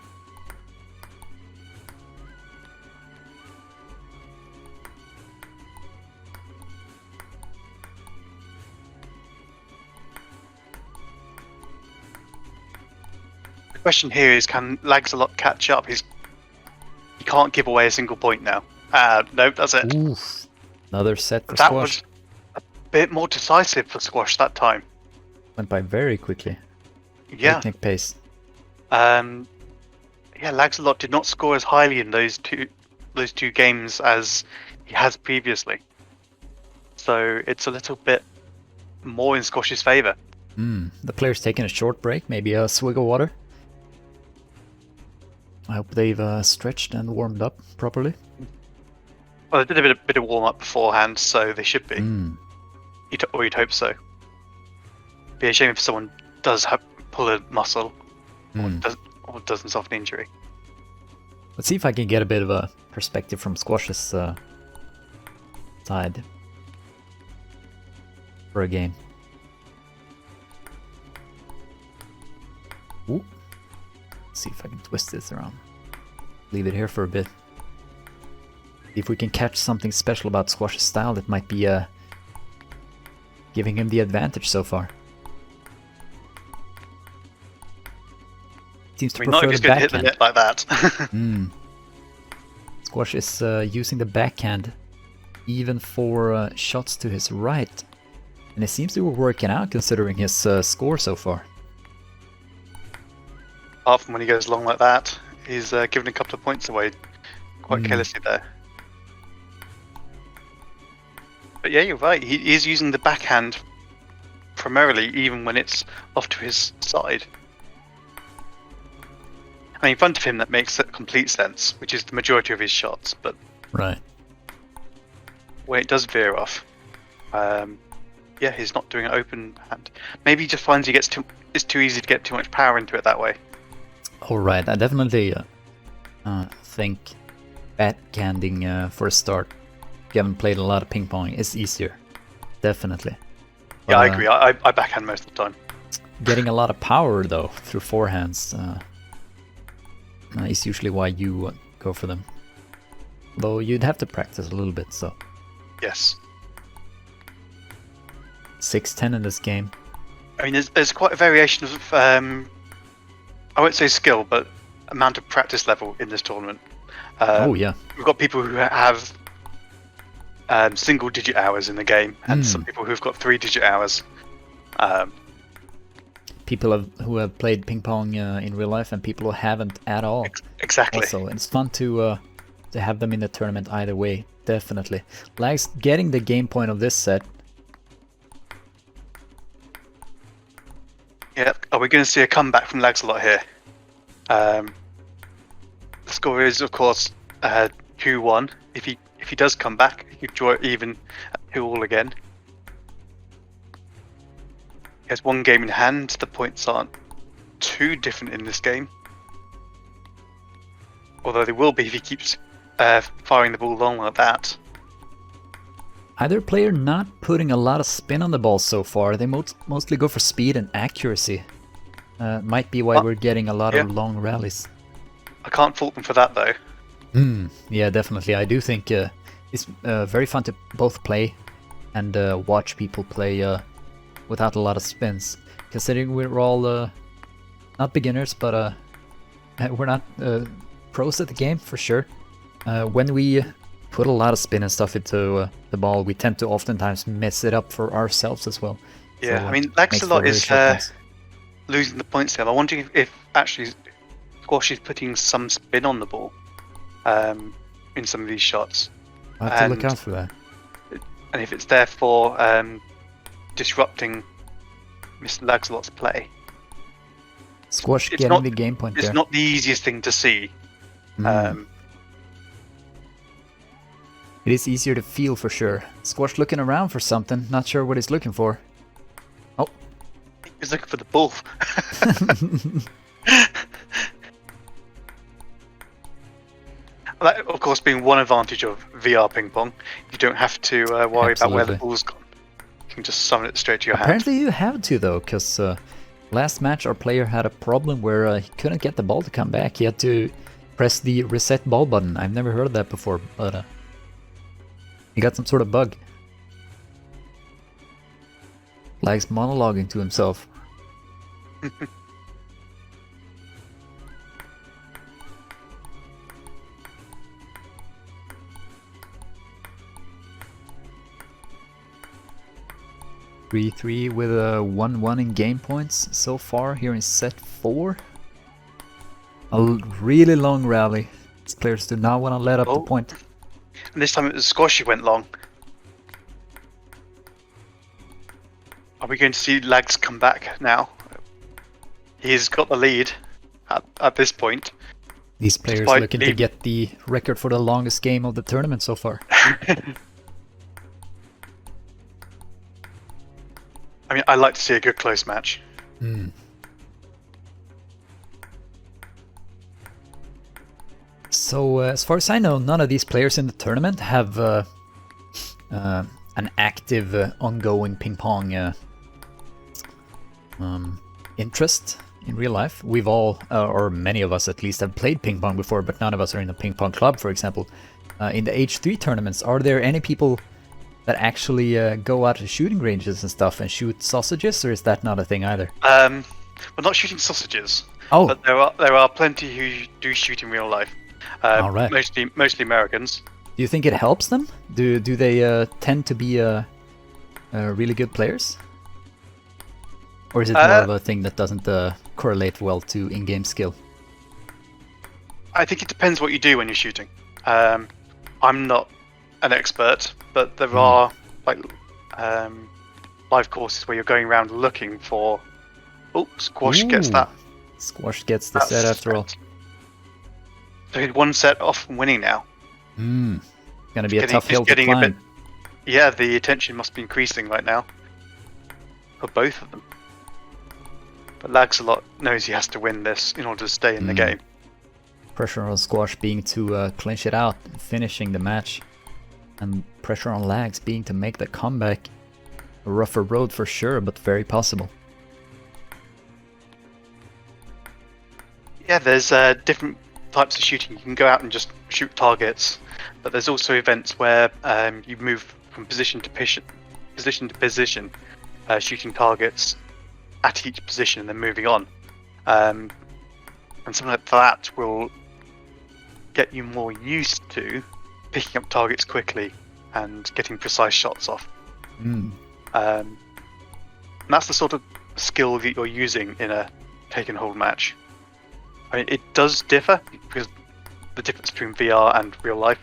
The question here is, can LagsAlot catch up? He can't give away a single point now. Nope, that's it. Oof. Another set for That Sqwash. was a bit more decisive for Sqwash that time. Went by very quickly. Yeah. Breakneck pace. Yeah, LagsAlot did not score as highly in those two games as he has previously. So it's a little bit more in Sqwash's favour. The player's taking a short break, maybe a swig of water. I hope they've stretched and warmed up properly. Well, they did a bit of warm up beforehand, so they should be. You'd hope so. be a shame if someone does pull a muscle Hmm. or does themselves an injury. Let's see if I can get a bit of a perspective from Sqwash's side for a game. Ooh. Let's see if I can twist this around. Leave it here for a bit. See if we can catch something special about Sqwash's style that might be giving him the advantage so far. Seems to Not prefer if he's the going to hit the backhand. net like that. Sqwash is using the backhand even for shots to his right. And it seems to be working out considering his score so far. Apart from when he goes long like that, he's giving a couple of points away quite carelessly there. But yeah, you're right. He is using the backhand primarily, even when it's off to his side. I mean, in front of him, that makes complete sense, which is the majority of his shots. But Right. when it does veer off, yeah, he's not doing an open hand. Maybe he just finds it's too easy to get too much power into it that way. Alright, I definitely think backhanding for a start, if you haven't played a lot of ping pong, is easier. Definitely. Yeah, But, I agree. I backhand most of the time. Getting a lot of power though through forehands is usually why you go for them. Though you'd have to practice a little bit, so. Yes. 6-10 in this game. I mean, there's quite a variation of, I won't say skill, but amount of practice level in this tournament. Oh yeah. We've got people who have single-digit hours in the game, and some people who've got 3-digit hours. People who have played ping pong in real life and people who haven't at all. Exactly. Also, it's fun to have them in the tournament either way, definitely. Lags getting the game point of this set. Yeah, are we going to see a comeback from LagsAlot here? The score is, of course, 2-1. If he does come back, he could draw it even at 2-all again. He has one game in hand. The points aren't too different in this game. Although they will be if he keeps firing the ball long like that. Either player not putting a lot of spin on the ball so far. They mostly go for speed and accuracy. Might be why we're getting a lot of long rallies. I can't fault them for that though. Yeah, definitely. I do think it's very fun to both play and watch people play without a lot of spins. Considering we're all not beginners, but we're not pros at the game for sure. When we put a lot of spin and stuff into the ball, we tend to oftentimes mess it up for ourselves as well. Yeah, So, I mean, makes for LagsAlot very is short ones. losing the points there. I'm wondering if actually Sqwash is putting some spin on the ball in some of these shots. I'll have to look out for that. And if it's therefore disrupting MrLagsAlot's play. Sqwash it's getting not- the game point It's there. not the easiest thing to see. It is easier to feel for sure. Sqwash looking around for something, not sure what he's looking for. Oh. He's looking for the ball. That, of course, being one advantage of VR ping pong, you don't have to worry about where the Absolutely. ball's gone. You can just summon it straight to your hand. Apparently you have to though, because last match our player had a problem where he couldn't get the ball to come back. He had to press the reset ball button. I've never heard of that before, but he got some sort of bug. Lags monologuing to himself. (3-3) with a 1-1 in game points so far here in set 4. Really long rally. These players do not want to let up the point. And this time it was Sqwash who went long. Are we going to see Lags come back now? He's got the lead at this point. These players Despite looking to get the record for the longest game of the tournament so far. I mean, I like to see a good close match. So, as far as I know, none of these players in the tournament have an active, ongoing ping pong interest in real life. We've all, or many of us at least, have played ping pong before, but none of us are in a ping pong club, for example. In the H3 tournaments, are there any people that actually go out to shooting ranges and stuff and shoot sausages, or is that not a thing either? We're not shooting sausages. Oh, But there are plenty who do shoot in real life. All right. Mostly Americans. do you think it helps them? Do they tend to be really good players? Or is it more of a thing that doesn't correlate well to in-game skill? I think it depends what you do when you're shooting. I'm not an expert, but there are like live courses where you're going around looking for. Oh, Sqwash gets that. Sqwash gets the set after all. So he's one set off from winning now. Gonna be a tough hill to climb. Yeah, the attention must be increasing right now for both of them. But LagsAlot knows he has to win this in order to stay in the game. Pressure on Sqwash being to clinch it out, finishing the match. And pressure on Lags being to make the comeback. A rougher road for sure, but very possible. Yeah, there's different types of shooting. You can go out and just shoot targets, but there's also events where you move from position to position, shooting targets at each position and then moving on. And something like that will get you more used to picking up targets quickly and getting precise shots off. And that's the sort of skill that you're using in a take and hold match. I mean, it does differ because the difference between VR and real life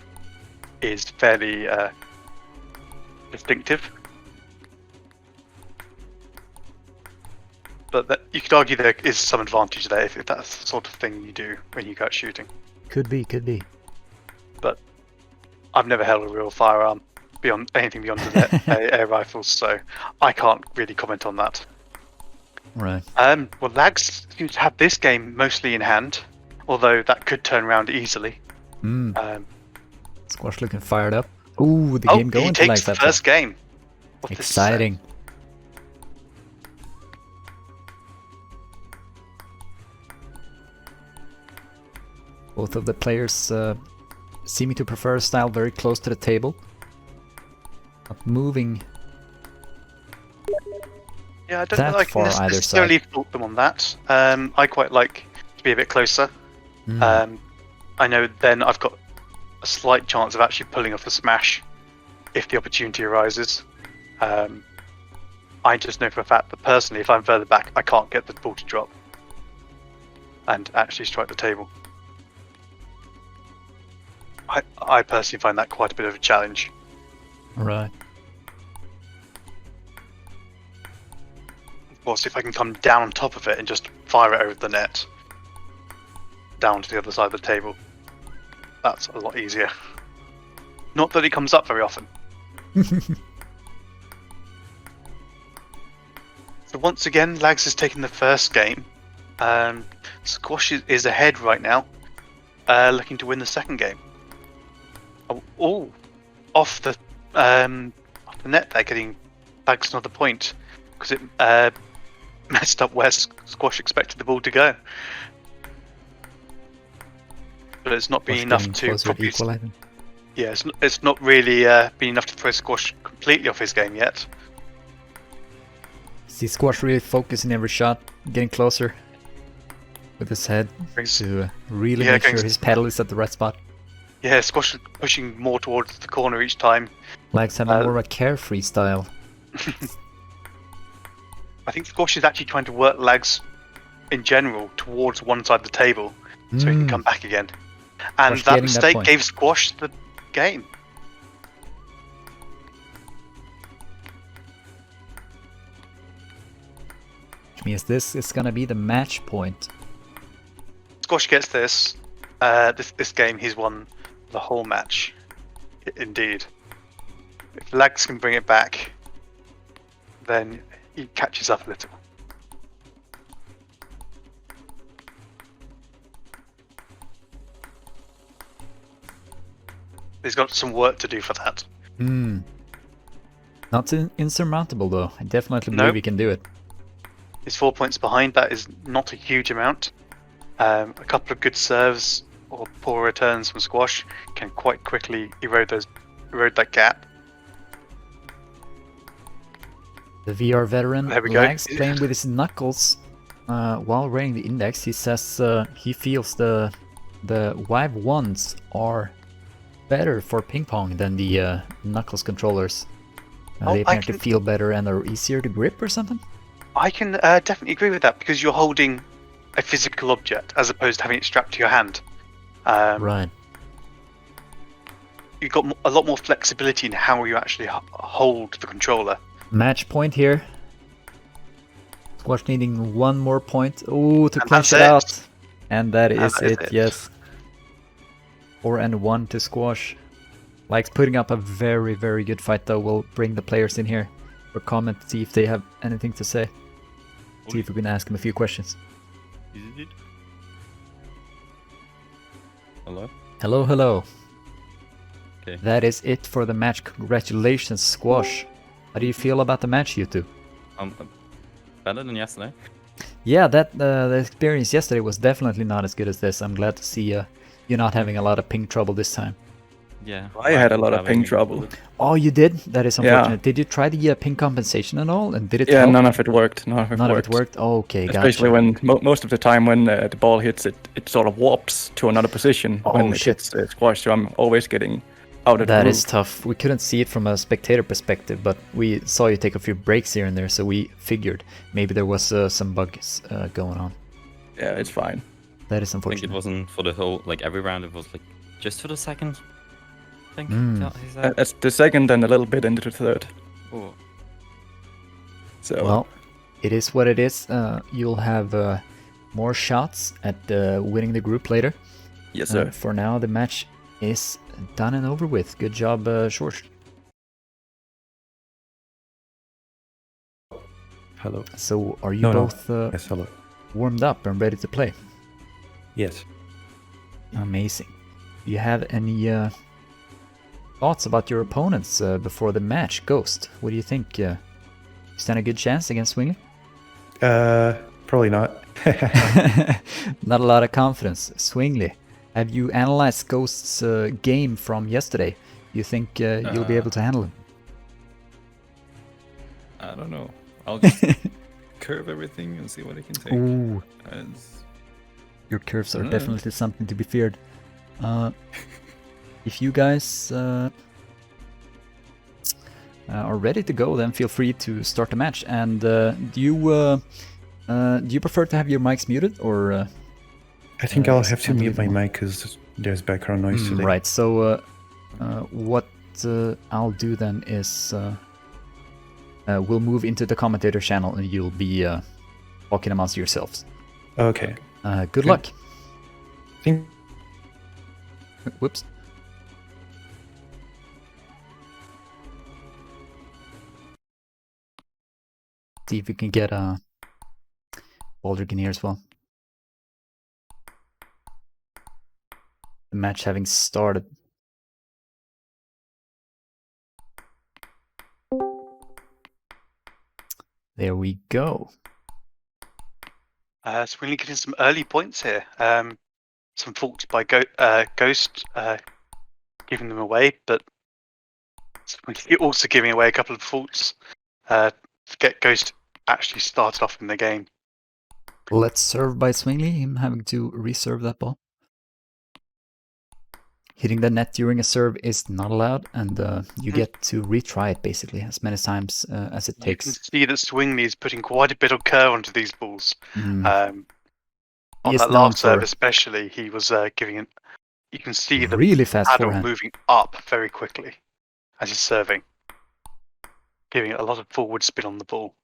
is fairly distinctive. But you could argue there is some advantage there if that's the sort of thing you do when you go out shooting. Could be. But I've never held a real firearm beyond anything beyond the air rifles, so I can't really comment on that. Right. Well, Lags seems to have this game mostly in hand, although that could turn around easily. Sqwash looking fired up. Ooh, the game going he to takes the first game. Exciting. Both of the players seeming to prefer a style very close to the table. Not moving Yeah, I don't that know. I far can either necessarily side. fault them on that. I quite like to be a bit closer. I know then I've got a slight chance of actually pulling off a smash if the opportunity arises. I just know for a fact that personally, if I'm further back, I can't get the ball to drop and actually strike the table. I personally find that quite a bit of a challenge. Right. Of course, if I can come down on top of it and just fire it over the net, down to the other side of the table, that's a lot easier. Not that it comes up very often. So once again, Lags has taken the first game. Sqwash is ahead right now, looking to win the second game. Oh, off the net there, getting Lags another point because it messed up where Sqwash expected the ball to go. But it's not been enough to probably. Yeah, it's not really been enough to throw Sqwash completely off his game yet. See Sqwash really focusing every shot, getting closer with his head to really make sure his pedal is at the right spot. Yeah, Sqwash pushing more towards the corner each time. Lags having more of a carefree style. I think Sqwash is actually trying to work Lags in general towards one side of the table so he can come back again. And that mistake gave Sqwash the game. Which means this is gonna be the match point. Sqwash gets this. This game, he's won the whole match. Indeed. If Lags can bring it back, then he catches up a little. He's got some work to do for that. Not insurmountable though. I definitely Nope. believe he can do it. He's 4 points behind. That is not a huge amount. A couple of good serves or poor returns from Sqwash can quite quickly erode that gap. The VR veteran There we go. Lags playing with his knuckles while wearing the index. He says he feels the Vive ones are better for ping pong than the knuckles controllers. They apparently feel better and are easier to grip or something. I can definitely agree with that because you're holding a physical object as opposed to having it strapped to your hand. Right. You've got a lot more flexibility in how you actually hold the controller. Match point here. Sqwash needing one more point. Oh, to And clinch it that's it. out. And that is that is it, it. yes. 4-1 to Sqwash. Likes putting up a very, very good fight though. We'll bring the players in here for comment, see if they have anything to say. See if we can ask them a few questions. Is it? Hello? Hello, hello. Okay. That is it for the match. Congratulations, Sqwash. How do you feel about the match, you two? Better than yesterday. Yeah, the experience yesterday was definitely not as good as this. I'm glad to see you not having a lot of ping trouble this time. Yeah. I had a lot of ping trouble. Oh, you did? That is unfortunate. Yeah. Did you try the ping compensation and all? And did it Yeah, help? none of it worked. None of it worked. Oh, okay, Especially gotcha. when most of the time when the ball hits it, it sort of warps to another position when it hits the squash. So I'm always getting out of the That groove. is tough. We couldn't see it from a spectator perspective, but we saw you take a few breaks here and there, so we figured maybe there was some bugs going on. Yeah, it's fine. That is I think unfortunate. it wasn't for the whole, like every round, it was like just for the second. I think. Is that? That's the second and a little bit into the third. Oh. So Well, it is what it is. You'll have more shots at winning the group later. yes, sir. For now, the match is done and over with. Good job, Sqwash. Hello. So, are you No, both Yes, hello. warmed up and ready to play? Yes. Amazing. Do you have any thoughts about your opponents before the match, Ghostt? What do you think? You stand a good chance against Swingley? Probably not. Not a lot of confidence. Swingley, have you analyzed Ghost's game from yesterday? You think you'll be able to handle him? I don't know. I'll just curve everything and see what it can take. Ooh, As- your curves are definitely something to be feared. If you guys are ready to go, then feel free to start the match. And do you prefer to have your mics muted, or? I think I'll have to something mute my more? mic because there's background noise today. Right. So what I'll do then is we'll move into the commentator channel, and you'll be talking amongst yourselves. Okay. Good luck. Think Whoops. See if we can get Baldrick here as well. The match having started. There we go. Swingley getting some early points here. Some faults by Ghostt giving them away, but Swingley also giving away a couple of faults to get Ghostt actually started off in the game. Let's serve by Swingley, him having to reserve that ball. Hitting the net during a serve is not allowed, and you get to retry it basically as many times as it You takes. can see that Swingley is putting quite a bit of curve onto these balls. On is that known last serve for especially, he was giving it. You can see the really fast paddle forehand. moving up very quickly as he's serving, giving it a lot of forward spin on the ball.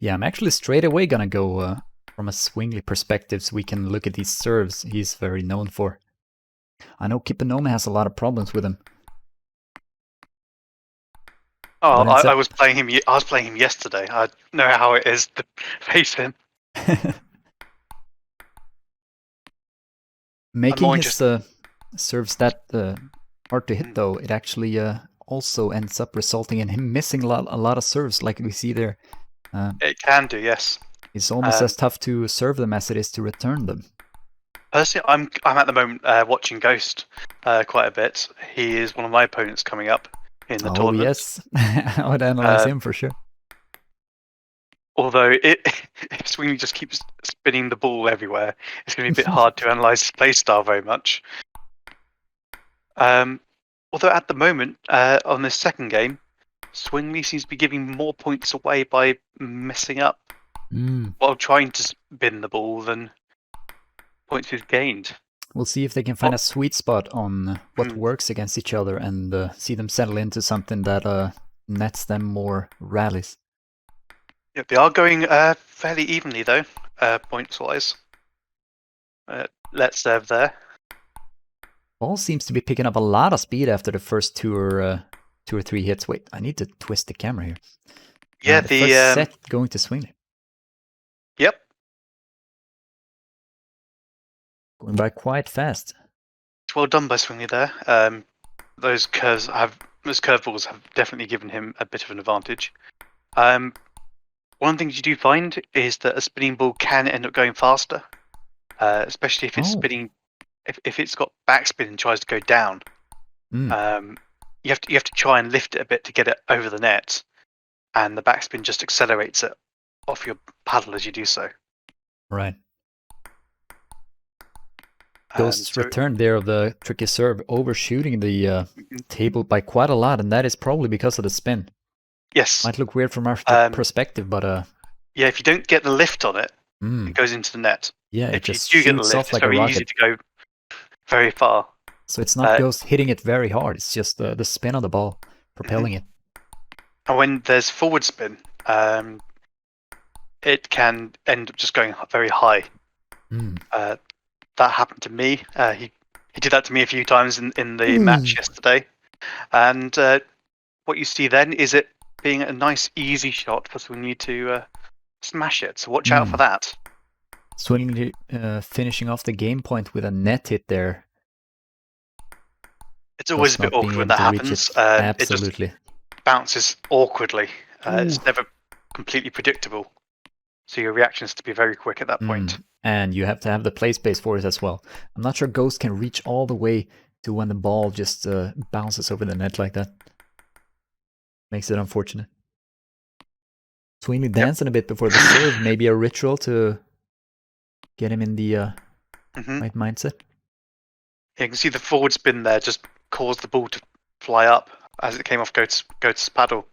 Yeah, I'm actually straight away gonna go from a Swingley perspective so we can look at these serves he's very known for. I know Kippenoma has a lot of problems with him. Oh, But I was playing him. I was playing him yesterday. I know how it is to face him. Making his serves that hard to hit, though, it actually also ends up resulting in him missing a lot of serves, like we see there. It can do, yes. It's almost as tough to serve them as it is to return them. Personally, I'm at the moment watching Ghostt quite a bit. He is one of my opponents coming up in the tournament. Oh yes, I would analyze him for sure. Although if Sweeney just keeps spinning the ball everywhere, it's going to be a bit hard to analyze his playstyle very much. Although at the moment, on this second game, Swingley seems to be giving more points away by messing up while trying to spin the ball than points he's gained. We'll see if they can find a sweet spot on what works against each other and see them settle into something that nets them more rallies. Yeah, they are going fairly evenly though, points-wise. Let's serve there. Ball seems to be picking up a lot of speed after the first two or three hits. Wait, I need to twist the camera here. Yeah, the first set going to Swingley. Yep. Going by quite fast. It's well done by Swingley there. Those curveballs have definitely given him a bit of an advantage. One of the things you do find is that a spinning ball can end up going faster, especially if it's spinning. If it's got backspin and tries to go down, you have to try and lift it a bit to get it over the net, and the backspin just accelerates it off your paddle as you do so. Right. Ghost's return there of the tricky serve, overshooting the table by quite a lot, and that is probably because of the spin. Yes. Might look weird from our perspective, but yeah, if you don't get the lift on it, it goes into the net. Yeah, if it just you do get the shoots lift, off like it's very a rocket. easy to go very far. So it's not Ghostt hitting it very hard, it's just the spin of the ball propelling it. And when there's forward spin, it can end up just going very high. That happened to me. He did that to me a few times in the match yesterday. And what you see then is it being a nice easy shot for Swingley to smash it. So watch out for that. Swingley finishing off the game point with a net hit there. It's always a bit awkward when that happens. Absolutely. It just bounces awkwardly. It's never completely predictable. So your reaction has to be very quick at that point. And you have to have the play space for it as well. I'm not sure Ghostt can reach all the way to when the ball just bounces over the net like that. Makes it unfortunate. Swingley dancing a bit before the serve, maybe a ritual to get him in the right mindset. Yeah, you can see the forward spin there just caused the ball to fly up as it came off Ghost's paddle.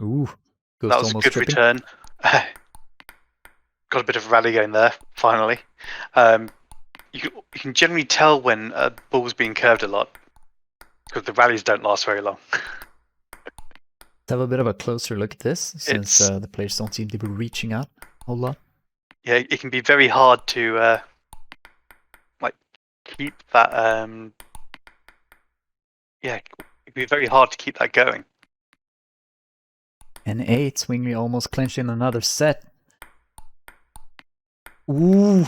Ooh, Ghostt that was a good return. Got a bit of rally going there, finally. You can generally tell when a ball's being curved a lot, because the rallies don't last very long. Let's have a bit of a closer look at this, since the players don't seem to be reaching out a whole lot. Yeah, it can be very hard to keep that. Yeah, it'd be very hard to keep that going. And 8, Swingley almost clinching another set. Ooh,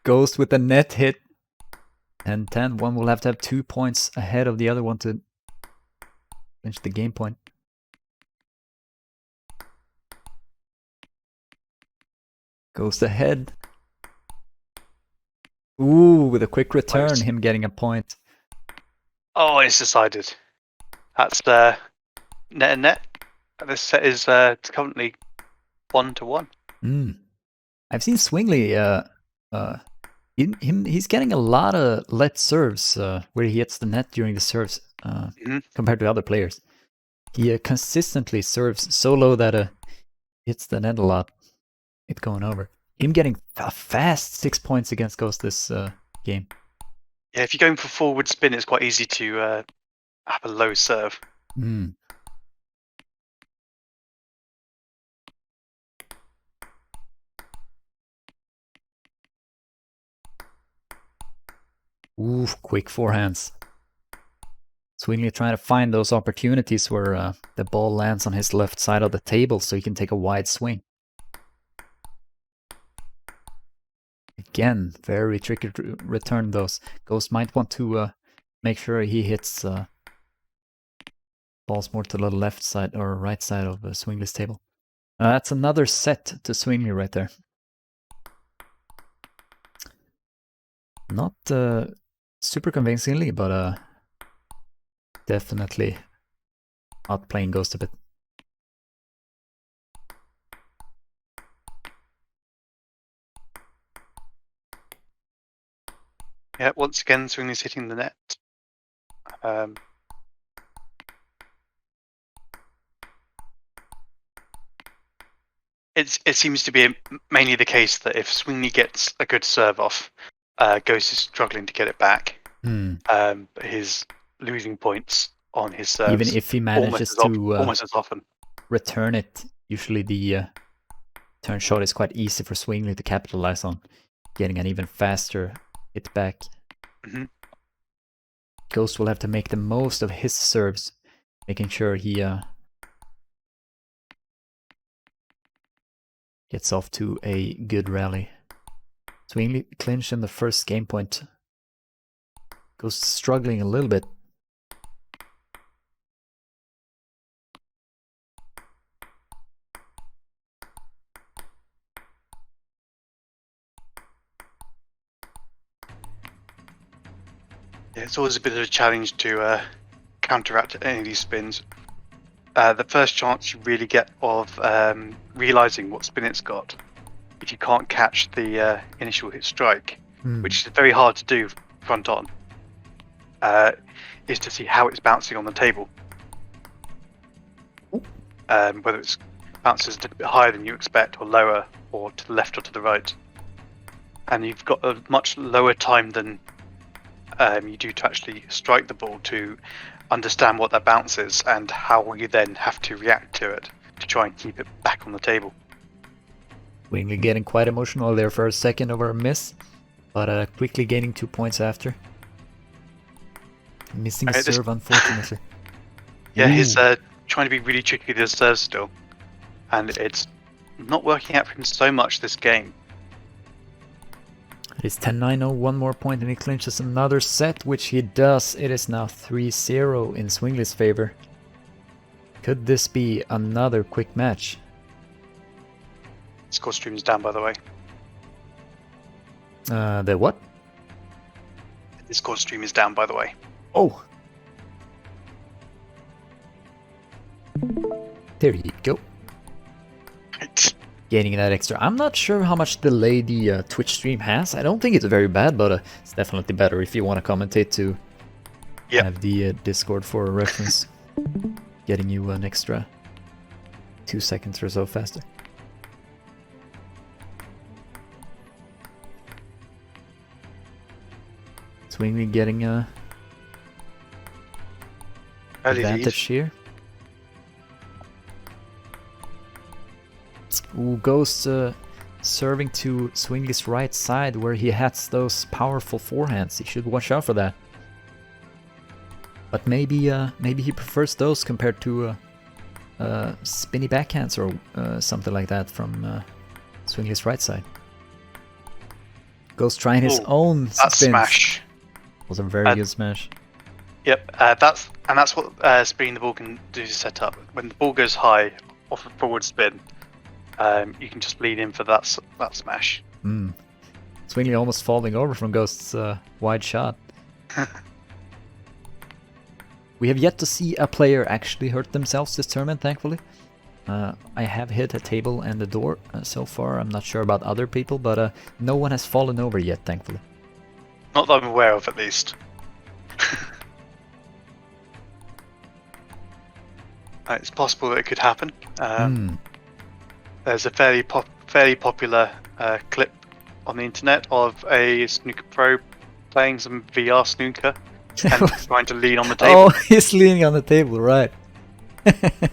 Ghostt with the net hit. And 10, one will have to have 2 points ahead of the other one to clinch the game point. Ghostt ahead. Ooh, with a quick return, him getting a point. Oh, it's decided. That's net and net. This set is currently 1-1. I've seen Swingley. He's getting a lot of let serves where he hits the net during the serves compared to other players. He consistently serves so low that hits the net a lot. It's going over. Him getting a fast 6 points against Ghostt this game. Yeah, if you're going for forward spin, it's quite easy to have a low serve. Ooh, quick forehands. Zwingli trying to find those opportunities where the ball lands on his left side of the table so he can take a wide swing. Again, very tricky to return those. Ghostt might want to make sure he hits balls more to the left side or right side of Zwingli's table. That's another set to Zwingli right there. Not super convincingly, but definitely outplaying Ghostt a bit. Yeah, once again, Zwingli's hitting the net. It seems to be mainly the case that if Zwingli gets a good serve off, Ghostt is struggling to get it back. His losing points on his serves, even if he manages to almost as often return it, usually the turn shot is quite easy for Zwingli to capitalize on, getting an even faster hit back. Ghostt will have to make the most of his serves, making sure he gets off to a good rally. Zwingli clinched in the first game point. Ghostt struggling a little bit. Yeah, it's always a bit of a challenge to counteract any of these spins. The first chance you really get of realizing what spin it's got, if you can't catch the initial hit strike, which is very hard to do front on, is to see how it's bouncing on the table. Whether it bounces a little bit higher than you expect, or lower, or to the left or to the right. And you've got a much lower time than you do to actually strike the ball to understand what that bounce is and how you then have to react to it to try and keep it back on the table. Zwingli getting quite emotional there for a second over a miss, but quickly gaining 2 points after. Missing a serve, unfortunately. Yeah, he's trying to be really tricky with his serve still, and it's not working out for him so much this game. It is 10-9-0, one more point and he clinches another set, which he does. It is now 3-0 in Zwingli's favor. Could this be another quick match? Score stream is down, by the way. The what? The Discord stream is down, by the way. Oh! There you go. Right. Gaining that extra. I'm not sure how much delay the Twitch stream has. I don't think it's very bad, but it's definitely better if you want to commentate to have the Discord for a reference. Getting you an extra 2 seconds or so faster. Zwingli getting a advantage here. Ooh, Ghostt serving to Zwingli's right side where he has those powerful forehands. He should watch out for that. But maybe he prefers those compared to spinny backhands or something like that from Zwingli's right side. Ghostt trying his own spins. Smash was a very good smash. Yep, that's what spinning the ball can do to set up. When the ball goes high off a forward spin, you can just lean in for that smash. Zwingli almost falling over from Ghost's wide shot. We have yet to see a player actually hurt themselves this tournament, thankfully. I have hit a table and a door so far. I'm not sure about other people, but no one has fallen over yet, thankfully. Not that I'm aware of, at least. It's possible that it could happen. There's a fairly popular clip on the internet of a snooker pro playing some VR snooker and trying to lean on the table. Oh, he's leaning on the table, right. I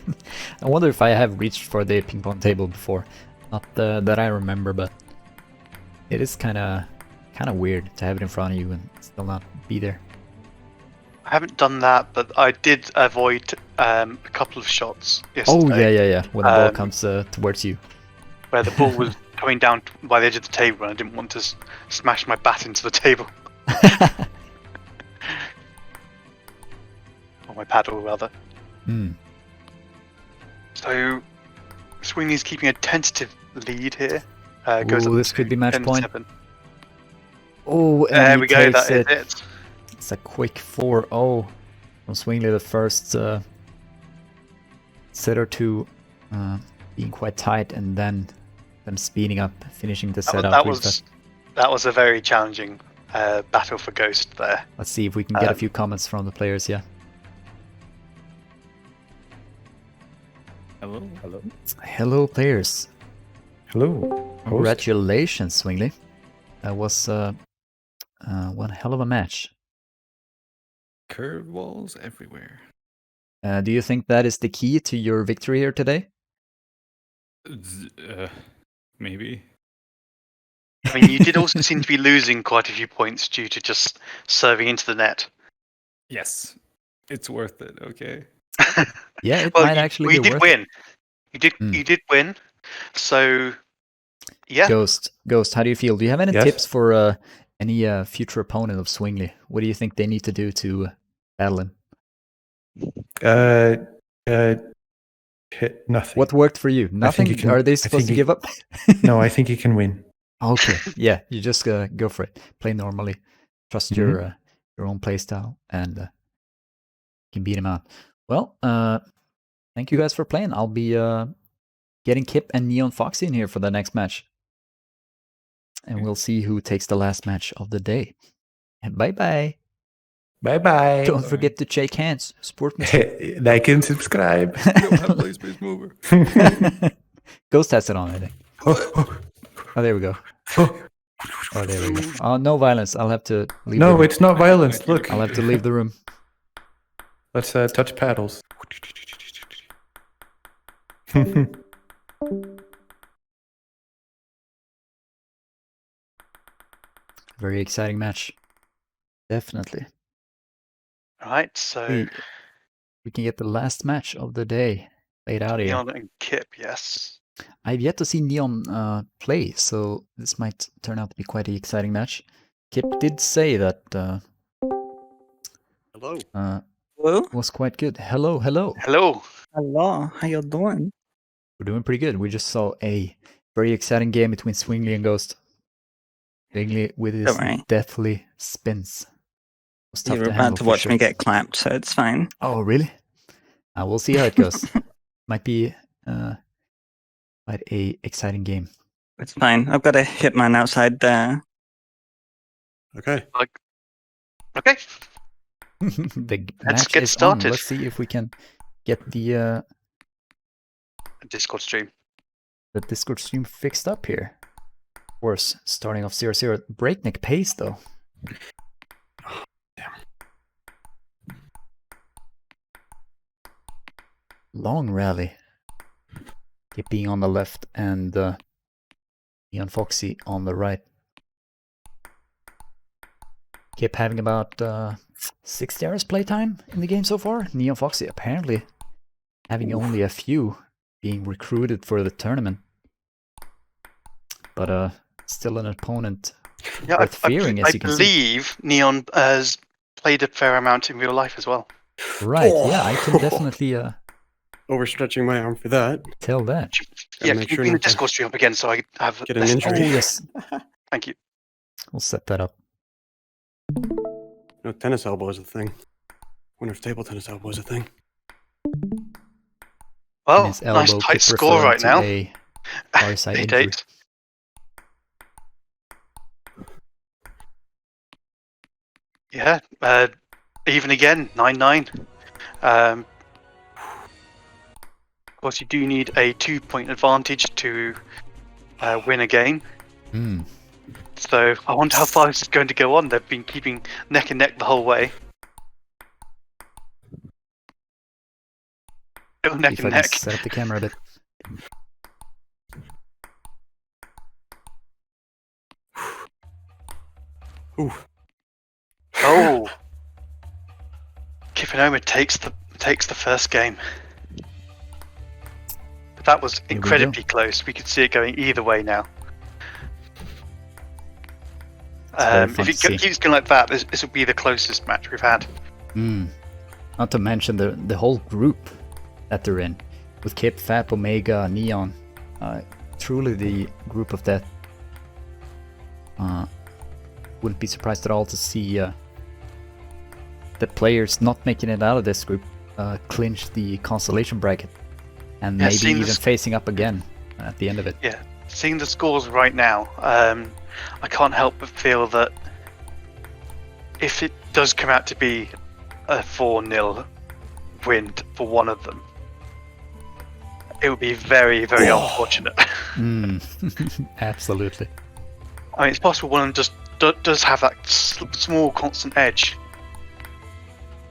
wonder if I have reached for the ping pong table before. Not that I remember, but it is kind of weird to have it in front of you and still not be there. I haven't done that, but I did avoid a couple of shots yesterday. Oh yeah. When the ball comes towards you, where the ball was coming down by the edge of the table, and I didn't want to smash my bat into the table. Or my paddle, rather. So, Swingley's keeping a tentative lead here. Goes up this could be match point. 10-7. Oh, and there he we go. takes That is it. It's a quick 4-0 from Swingley. The first set or two being quite tight, and then them speeding up, finishing the set out. That was a very challenging battle for Ghostt there. Let's see if we can get a few comments from the players. Yeah. Hello, players. Hello. Congratulations, Swingley. That was one hell of a match. Curve walls everywhere. Do you think that is the key to your victory here today? Maybe. I mean, you did also seem to be losing quite a few points due to just serving into the net. Yes, it's worth it. Okay. Yeah, it might actually be worth win. You did win. So, yeah. Ghostt, how do you feel? Do you have any tips for any future opponent of Swingley? What do you think they need to do to battle him? Hit nothing. What worked for you? Nothing? Are they supposed to give up? No, I think he can win. Okay, yeah, you just go for it. Play normally. Trust your own playstyle, and you can beat him out. Well, thank you guys for playing. I'll be getting Kip and Neonfoxy in here for the next match. And we'll see who takes the last match of the day. And bye-bye. Bye-bye. Don't forget to shake hands. Sportsmanship. Like and subscribe. Ghostt has it on, I think. Oh, there we go. Oh, there we go. Oh, no violence. I'll have to leave the room. It's not violence. Look. I'll have to leave the room. Let's touch paddles. Very exciting match. Definitely. Alright, so we can get the last match of the day played out here. Neon and Kip, yes. I've yet to see Neon play, so this might turn out to be quite an exciting match. Kip did say that Hello? was quite good. Hello. Hello, how you doing? We're doing pretty good. We just saw a very exciting game between Swingley and Ghostt. Swingley with his deathly spins. You were about to watch me get clapped, so it's fine. Oh, really? We'll see how it goes. Might be quite a exciting game. It's fine. I've got a hitman outside there. Okay. Okay. The Let's match get is started. on. Let's see if we can get the Discord stream. The Discord stream fixed up here. Of course, starting off 0-0. Breakneck pace, though. Long rally. Kip being on the left and Neonfoxy on the right. Kip having about 60 hours playtime in the game so far. Neonfoxy apparently having only a few, being recruited for the tournament. But still an opponent worth fearing, as you can see. I believe Neon has played a fair amount in real life as well. Right, yeah, I can definitely overstretching my arm for that. Tell that. Yeah, can you bring the Discord stream up again so I have get an injury? Oh, yes. Thank you. We'll set that up. No, tennis elbow is a thing. Wonder if table tennis elbow is a thing. Well, nice tight score right now. 8-8. Yeah, even again, 9-9. Of course, you do need a 2-point advantage to win a game. So I wonder how far this is going to go on. They've been keeping neck and neck the whole way. Still neck and neck. Set up the camera a bit. Oh. Kippenoma takes the first game. But that was incredibly close. We could see it going either way now. If it keeps going like that, this will be the closest match we've had. Not to mention the whole group that they're in, with Kip, Fap, Omega, Neon. Truly the group of death. Wouldn't be surprised at all to see the players not making it out of this group clinch the consolation bracket, and maybe even facing up again at the end of it. Yeah, seeing the scores right now, I can't help but feel that if it does come out to be a 4-0 win for one of them, it would be very, very unfortunate. Absolutely. I mean, it's possible one of them just does have that small constant edge.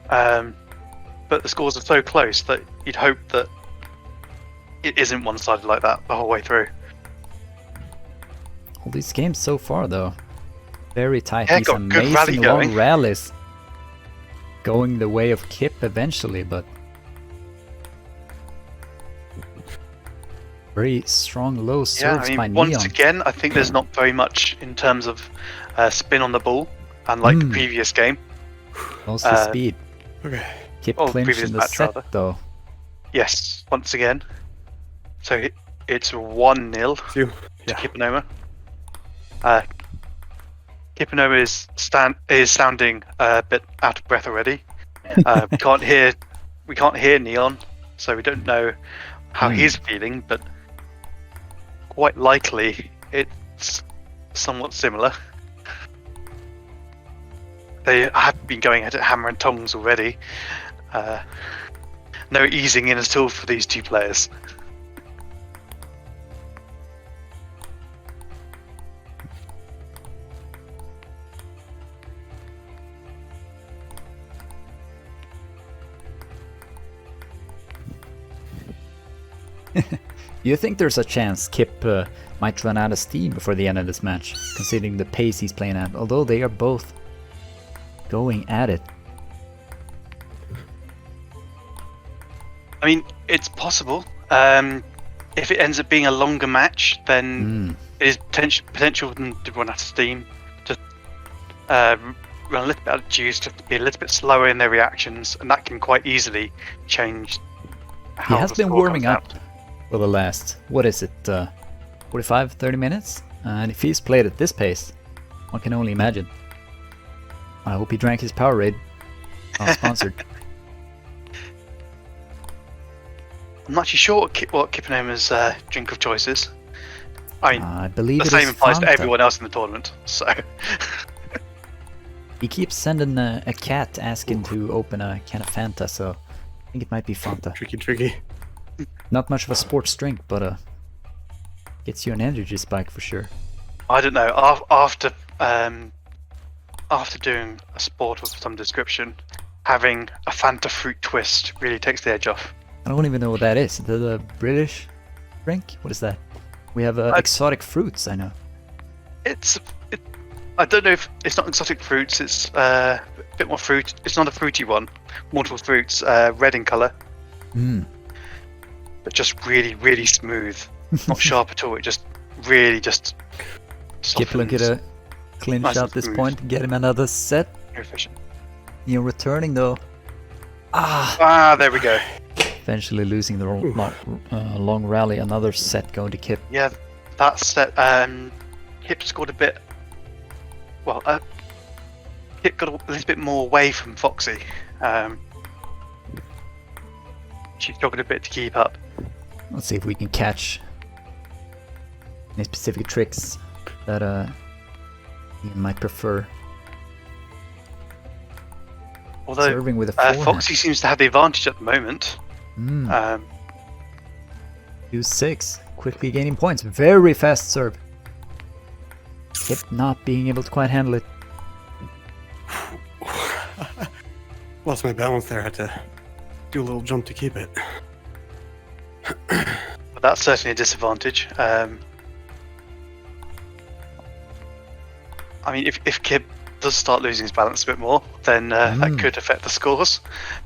But the scores are so close that you'd hope that it isn't one-sided like that the whole way through. All these games so far, though, very tight. Yeah, These got good rally amazing long going. rallies going the way of Kip eventually, but very strong low serves by Neon. Once again, I think there's not very much in terms of spin on the ball, unlike the previous game. Mostly speed. Okay. Kip clinched in the set, though. Yes, once again. So it's 1-0 to Kippenoma. Kippenoma is sounding a bit out of breath already. We can't hear Neon, so we don't know how he's feeling, but quite likely it's somewhat similar. They have been going at it hammer and tongs already. No easing in at all for these two players. Do you think there's a chance Kip might run out of steam before the end of this match, considering the pace he's playing at, although they are both going at it? I mean, it's possible. If it ends up being a longer match, then there's potential to run out of steam, to run a little bit out of juice, to be a little bit slower in their reactions, and that can quite easily change how he has the been score warming comes up out. for the last, what is it, 45, 30 minutes? And if he's played at this pace, one can only imagine. I hope he drank his Powerade. Not sponsored. I'm not actually sure what Kippenoma's drink of choice is. I mean, I believe the it same is applies to Fanta. everyone else in the tournament, so... He keeps sending a cat asking to open a can of Fanta, so I think it might be Fanta. Tricky. Not much of a sports drink, but gets you an energy spike for sure. I don't know. After doing a sport of some description, having a Fanta fruit twist really takes the edge off. I don't even know what that is. The British drink? What is that? We have exotic fruits, I know. I don't know if it's not exotic fruits. It's a bit more fruit. It's not a fruity one. Multiple fruits, red in color. But just really, really smooth. Not sharp at all. It just really just Kip looking to clinch nice out this smooth. point, get him another set. Very efficient. You're returning though. There we go. Eventually losing the long rally. Another set going to Kip. Yeah, that set. Kip scored a bit. Well, Kip got a little bit more away from Foxy. She struggled a bit to keep up. Let's see if we can catch any specific tricks that Ian might prefer. Although serving with a forehand. Foxy seems to have the advantage at the moment. 2-6, quickly gaining points. Very fast serve. Kip not being able to quite handle it. Lost my balance there. I had to do a little jump to keep it. But that's certainly a disadvantage. I mean, if Kip does start losing his balance a bit more, then that could affect the scores.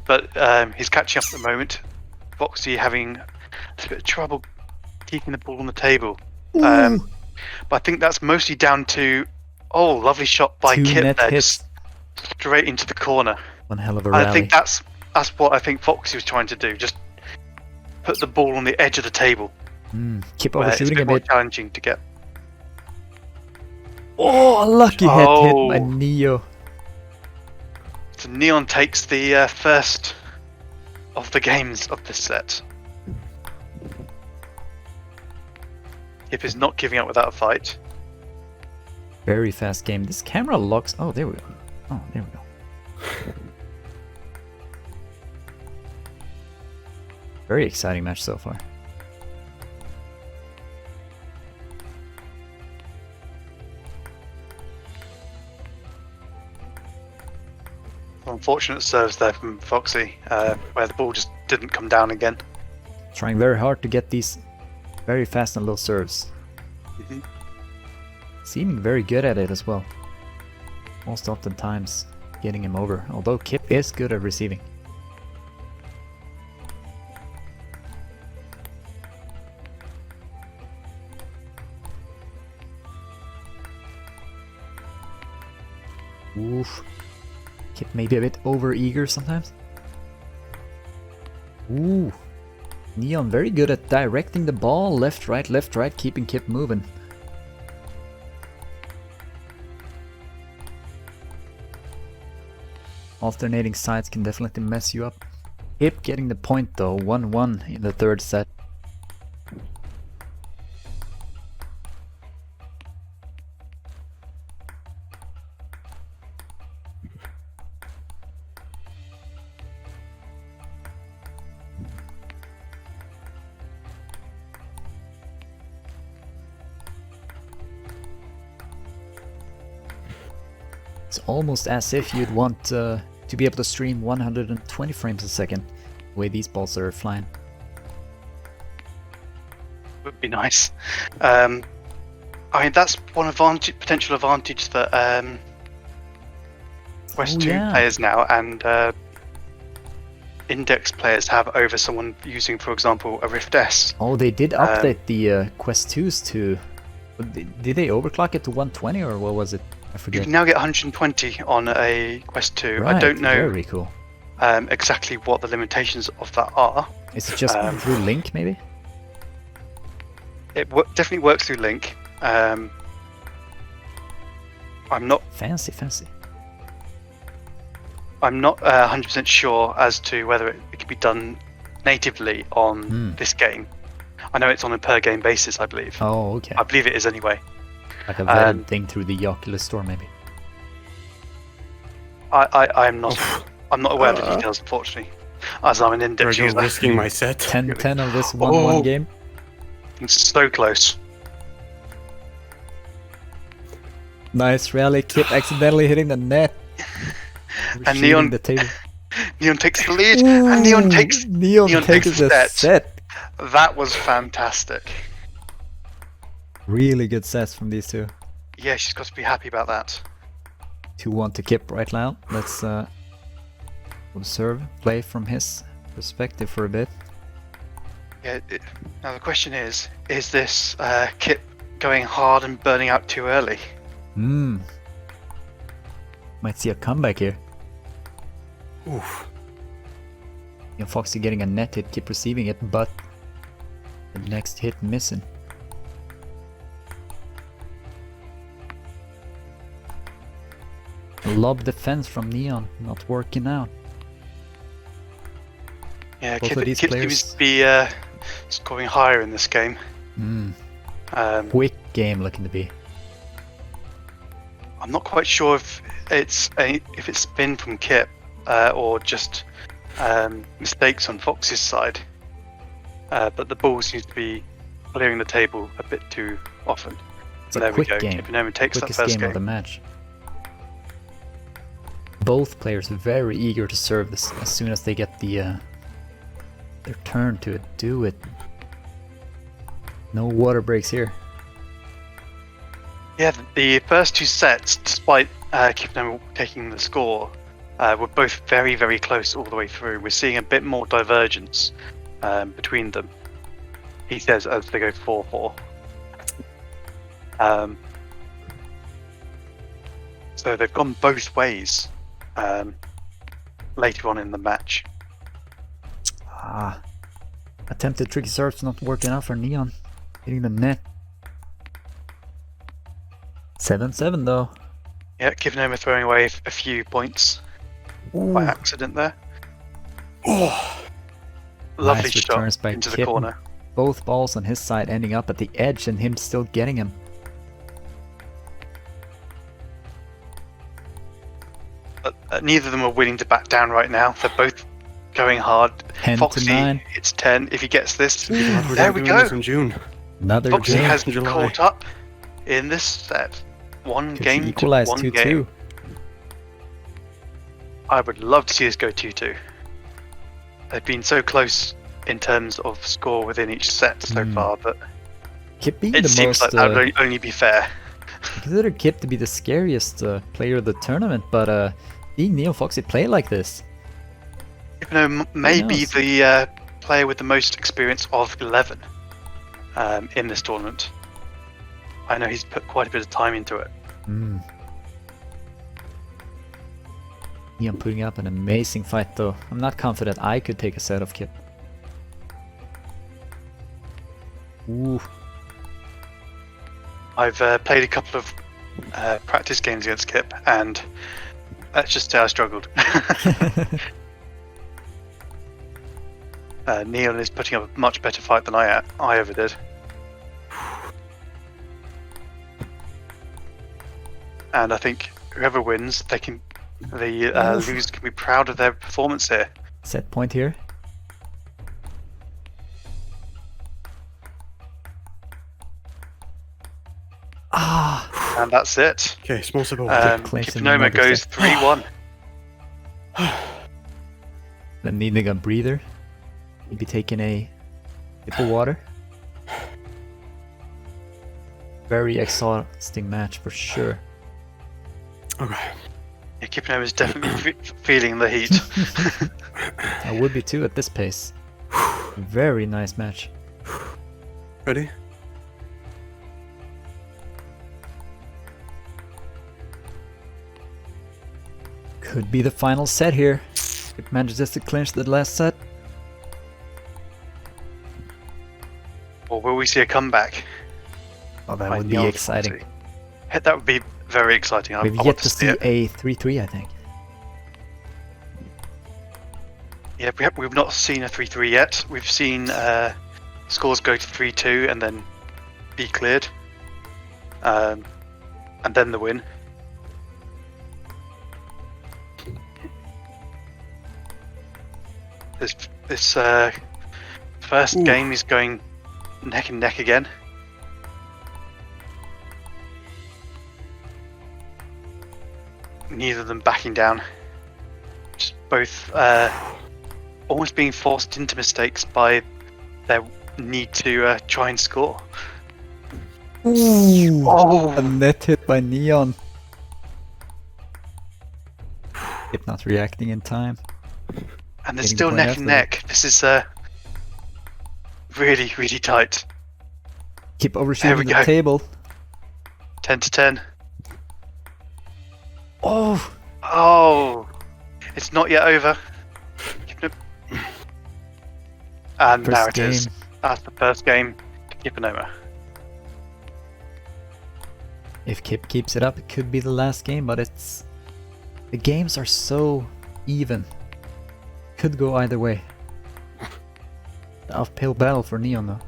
But he's catching up at the moment. Foxy having a bit of trouble keeping the ball on the table. But I think that's mostly down to lovely shot by Kip there, just straight into the corner. One hell of a rally. I think that's what I think Foxy was trying to do. Just put the ball on the edge of the table. Kip overshooting a more bit. Challenging to get. Oh, a lucky hit by Neo. So Neon takes the first of the games of this set. Kip is not giving up without a fight. Very fast game. This camera locks. Oh, there we go. Oh, there we go. Very exciting match so far. Unfortunate serves there from Foxy, where the ball just didn't come down again. Trying very hard to get these very fast and low serves. Seeming very good at it as well. Most oftentimes getting him over, although Kip is good at receiving. Oof. Kip maybe a bit over eager sometimes. Ooh. Neon very good at directing the ball left, right, keeping Kip moving. Alternating sides can definitely mess you up. Kip getting the point though, 1-1 in the third set. It's almost as if you'd want to be able to stream 120 frames a second, the way these balls are flying. Would be nice. I mean, that's one potential advantage that Quest 2 players now and Index players have over someone using, for example, a Rift S. Oh, they did update the Quest 2s to... Did they overclock it to 120 or what was it? I forget. You can now get 120 on a Quest 2. Right, I don't know very cool. Exactly what the limitations of that are. Is it just through Link, maybe? It definitely works through Link. I'm not... Fancy. I'm not 100% sure as to whether it can be done natively on this game. I know it's on a per game basis, I believe. Oh, okay. I believe it is anyway. Like a vetted thing through the Oculus store, maybe. I'm not aware of the details, unfortunately, as I'm an Index user. Risking my set. 10-10 on this 1-1 game. It's so close. Nice rally. Kip accidentally hitting the net. And Neon the table. Neon takes the lead, and Neon takes the set. That was fantastic. Really good sets from these two. Yeah, she's got to be happy about that. 2-1 to Kip right now. Let's observe, play from his perspective for a bit. Yeah. Now the question is this Kip going hard and burning out too early? Might see a comeback here. Oof. Neonfoxy getting a net hit, Kip receiving it, but the next hit missing. Lob defense from Neon, not working out. Yeah, Both Kip of these seems players... to be scoring higher in this game. Quick game looking to be. I'm not quite sure if it's spin from Kip or just mistakes on Fox's side. But the ball seems to be clearing the table a bit too often. It's a there quick we go. game. Kippenoma takes that Quickest first game of the game. match. Both players very eager to serve this as soon as they get the their turn to do it. No water breaks here. Yeah, the first two sets, despite Kippenoma taking the score, We're both very, very close all the way through. We're seeing a bit more divergence between them, he says, as they go 4-4. So they've gone both ways later on in the match. Attempted tricky serves not working out for Neon. Hitting the net. 7-7 though. Yeah, Kippenoma throwing away a few points by accident there. Lovely Nice shot returns by into the Kippen. corner. Both balls on his side ending up at the edge and him still getting him. But neither of them are willing to back down right now. They're both going hard. 10 Foxy, to 9. it's 10. If he gets this, We're there we doing go. this in June. Another Foxy game. has July. caught up in this set. One Could game to equalize one 2-2. game. I would love to see this go 2-2. They've been so close in terms of score within each set so far, but Kip being it the seems most, like that would only be fair. I consider Kip to be the scariest player of the tournament, but seeing Neonfoxy play like this. May be knows? the player with the most experience of 11 in this tournament. I know he's put quite a bit of time into it. Neon putting up an amazing fight though. I'm not confident I could take a set of Kip. Ooh. I've played a couple of practice games against Kip, and let's just say I struggled. Neon is putting up a much better fight than I ever did. And I think whoever wins, the losers can be proud of their performance here. Set point here. And that's it. Okay, small sub. Kippenoma goes 3-1. Then needing a breather. Maybe taking a sip of water. Very exhausting match for sure. Okay. Yeah, Kippenoma is definitely feeling the heat. I would be too at this pace. Very nice match. Ready? Could be the final set here. If manages to clinch the last set. Or will we see a comeback? Oh, that by would be Neonfoxy? exciting. That would be very exciting. We've I yet want to see it. a 3-3, I think. Yeah, we've not seen a 3-3 yet. We've seen scores go to 3-2 and then be cleared. And then the win. This first game is going neck and neck again. Neither of them backing down. Just both almost being forced into mistakes by their need to try and score. Ooh, Oh. a net hit by Neon. If not reacting in time. And they're Getting still point neck after and that. neck. This is really, really tight. Keep There we overshooting the go. table. 10-10. Oh! Oh! It's not yet over. And now First it is. game. That's the first game to Kippenoma. If Kip keeps it up, it could be the last game, but it's... The games are so even. Could go either way. The uphill battle for Neon though.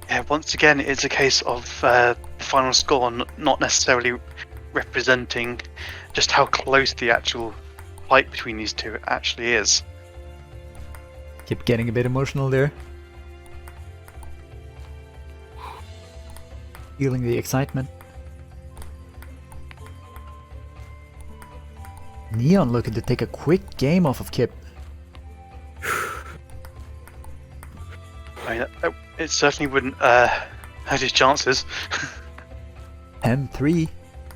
Yeah, once again, it's a case of the final score not necessarily representing just how close the actual fight between these two actually is. Kip getting a bit emotional there. Feeling the excitement. Neon looking to take a quick game off of Kip. I mean, it certainly wouldn't hurt his chances. 10-3.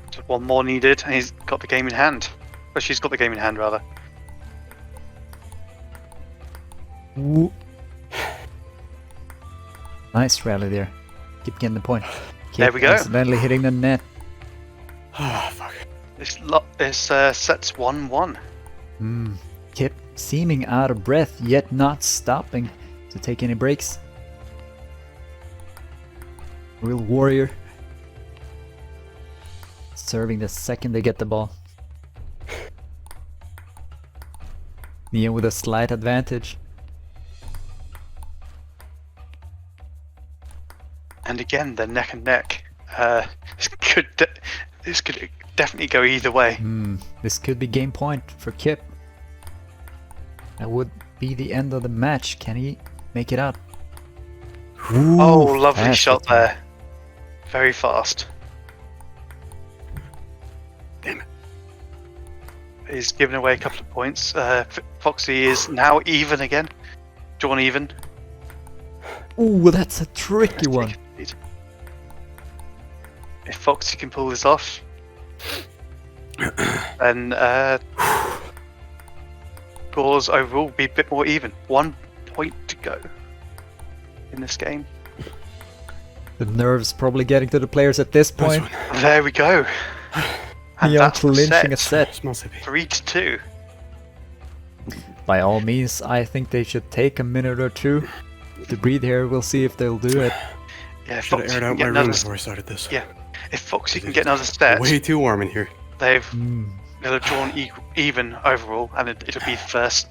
Just one more needed, and he's got the game in hand. Well, she's got the game in hand, rather. Ooh. Nice rally there. Keep getting the point. There we go. Accidentally hitting the net. Ah, fuck. This sets 1-1. Kip seeming out of breath, yet not stopping to take any breaks. Real warrior. Serving the second they get the ball. Neon with a slight advantage. And again, they're neck and neck. This could definitely go either way. This could be game point for Kip. That would be the end of the match. Can he make it out? Ooh, oh, lovely fast shot return. there. Very fast. Damn it. He's given away a couple of points. Foxy is now even again. Drawn even. Ooh, that's a tricky one. If Foxy can pull this off, then scores overall will be a bit more even. 1 point to go in this game. The nerves probably getting to the players at this point. There we go. And Neon that's the clinching a set. 3-2. By all means, I think they should take a minute or two to breathe here. We'll see if they'll do it. Yeah, Should have aired out my room before I started this. Yeah, if Foxy can get another set, Way too warm in here. they'll have drawn even overall, and it'll be the first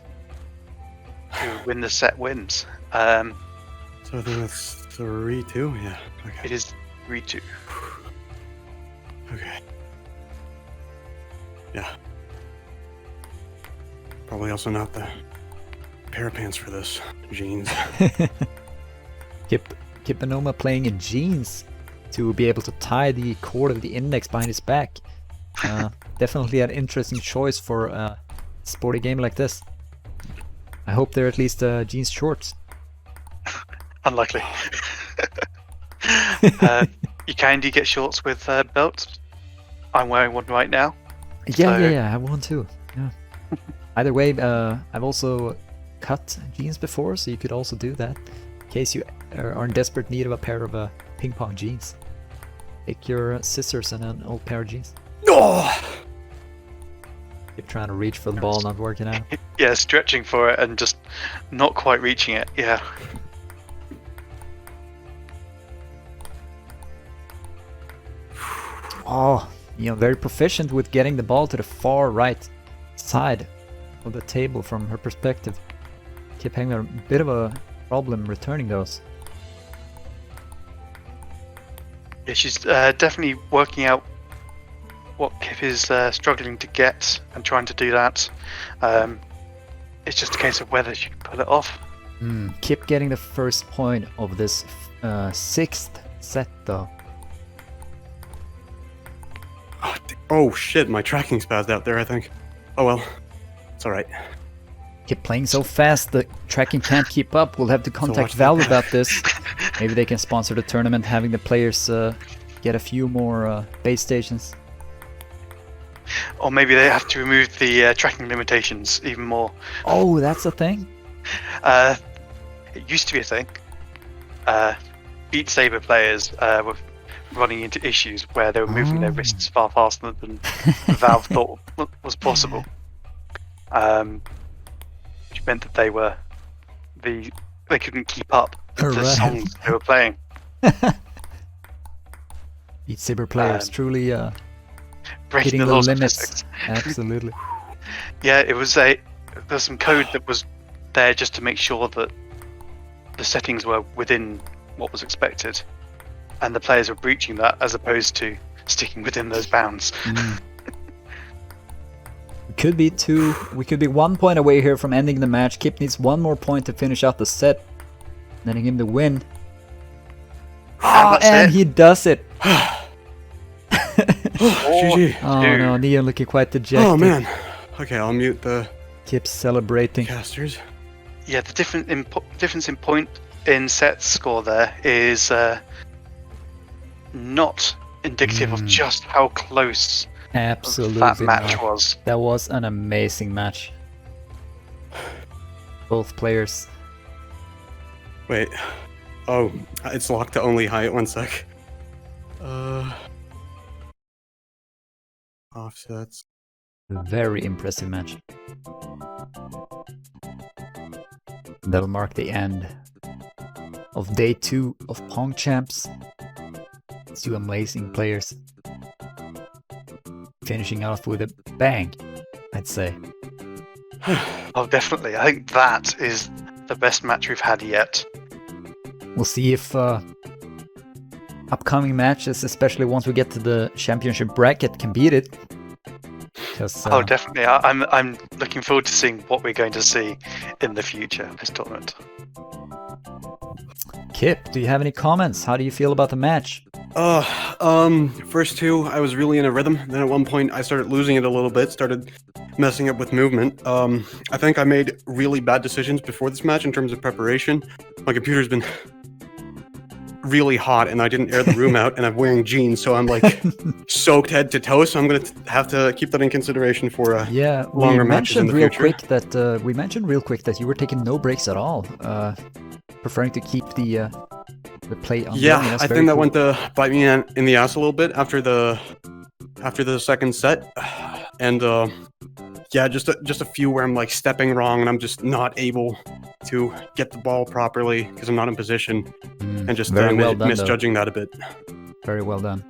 to win the set wins. So I think that's 3-2. Yeah. Okay. It is 3-2. Okay. Yeah. Probably also not the pair of pants for this. Jeans. Kippenoma playing in jeans to be able to tie the cord of the index behind his back. Definitely an interesting choice for a sporty game like this. I hope they're at least jeans shorts. Unlikely. You can indeed get shorts with belts. I'm wearing one right now. Yeah, I have one too. Yeah. Either way, I've also cut jeans before, so you could also do that in case you are in desperate need of a pair of ping pong jeans. Take your scissors and an old pair of jeans. Keep trying to reach for the ball, not working out. Yeah, stretching for it and just not quite reaching it. Yeah. Oh, very proficient with getting the ball to the far right side of the table from her perspective. Kip having a bit of a problem returning those. Yeah, she's definitely working out what Kip is struggling to get and trying to do that. It's just a case of whether she can pull it off. Kip getting the first point of this 6th set though. Oh shit, my tracking spazzed out there, I think. Oh well, it's alright. Kip playing so fast, the tracking can't keep up. We'll have to contact Valve about this. Maybe they can sponsor the tournament, having the players get a few more base stations. Or maybe they have to remove the tracking limitations even more. Oh, that's a thing? It used to be a thing. Beat Saber players were running into issues where they were moving their wrists far faster than Valve thought was possible. Which meant that they couldn't keep up with the songs they were playing. Beat Saber players truly breaking hitting the laws of limits. physics. Absolutely. Yeah, there's some code that was there just to make sure that the settings were within what was expected, and the players were breaching that as opposed to sticking within those bounds. We could be 1 point away here from ending the match. Kip needs one more point to finish out the set, letting him the win. And he does it. GG. Oh no, Neon looking quite dejected. Oh man. Okay, I'll mute the Kip's celebrating. casters. Yeah, the difference in point in set score there is not indicative of just how close Absolutely that match not. was. That was an amazing match. Both players Wait. Oh, it's locked to only height. 1 sec. Offsets. Very impressive match. That'll mark the end of day 2 of PongChamps. 2 amazing players. Finishing off with a bang, I'd say. Oh, definitely. I think that is the best match we've had yet. We'll see if upcoming matches, especially once we get to the championship bracket, can beat it. Oh, definitely. I'm looking forward to seeing what we're going to see in the future of this tournament. Kip, do you have any comments? How do you feel about the match? First 2, I was really in a rhythm. Then at one point, I started losing it a little bit, started messing up with movement. I think I made really bad decisions before this match in terms of preparation. My computer's been really hot and I didn't air the room out, and I'm wearing jeans, so I'm like soaked head to toe, so I'm gonna have to keep that in consideration for longer matches in the future. We mentioned real quick that you were taking no breaks at all, preferring to keep the play on. Yeah, I think that went to bite me in the ass a little bit after the second set, and yeah, just a few where I'm like stepping wrong and I'm just not able to get the ball properly because I'm not in position, and just misjudging that a bit. Very well done.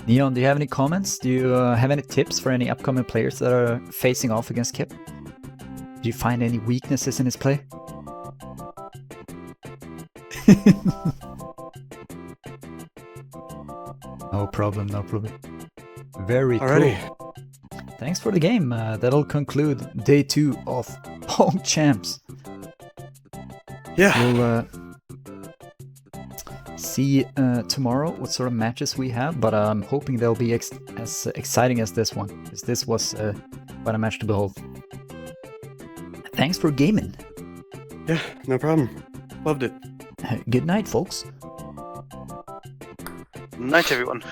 Neon, do you have any comments? Do you have any tips for any upcoming players that are facing off against Kip? Do you find any weaknesses in his play? No problem, no problem. Very Alrighty. cool. Thanks for the game. That'll conclude day 2 of PongChamps. Yeah. We'll see tomorrow what sort of matches we have, but I'm hoping they'll be as exciting as this one, because this was quite a match to behold. Thanks for gaming. Yeah, no problem. Loved it. Good night, folks. Night, everyone.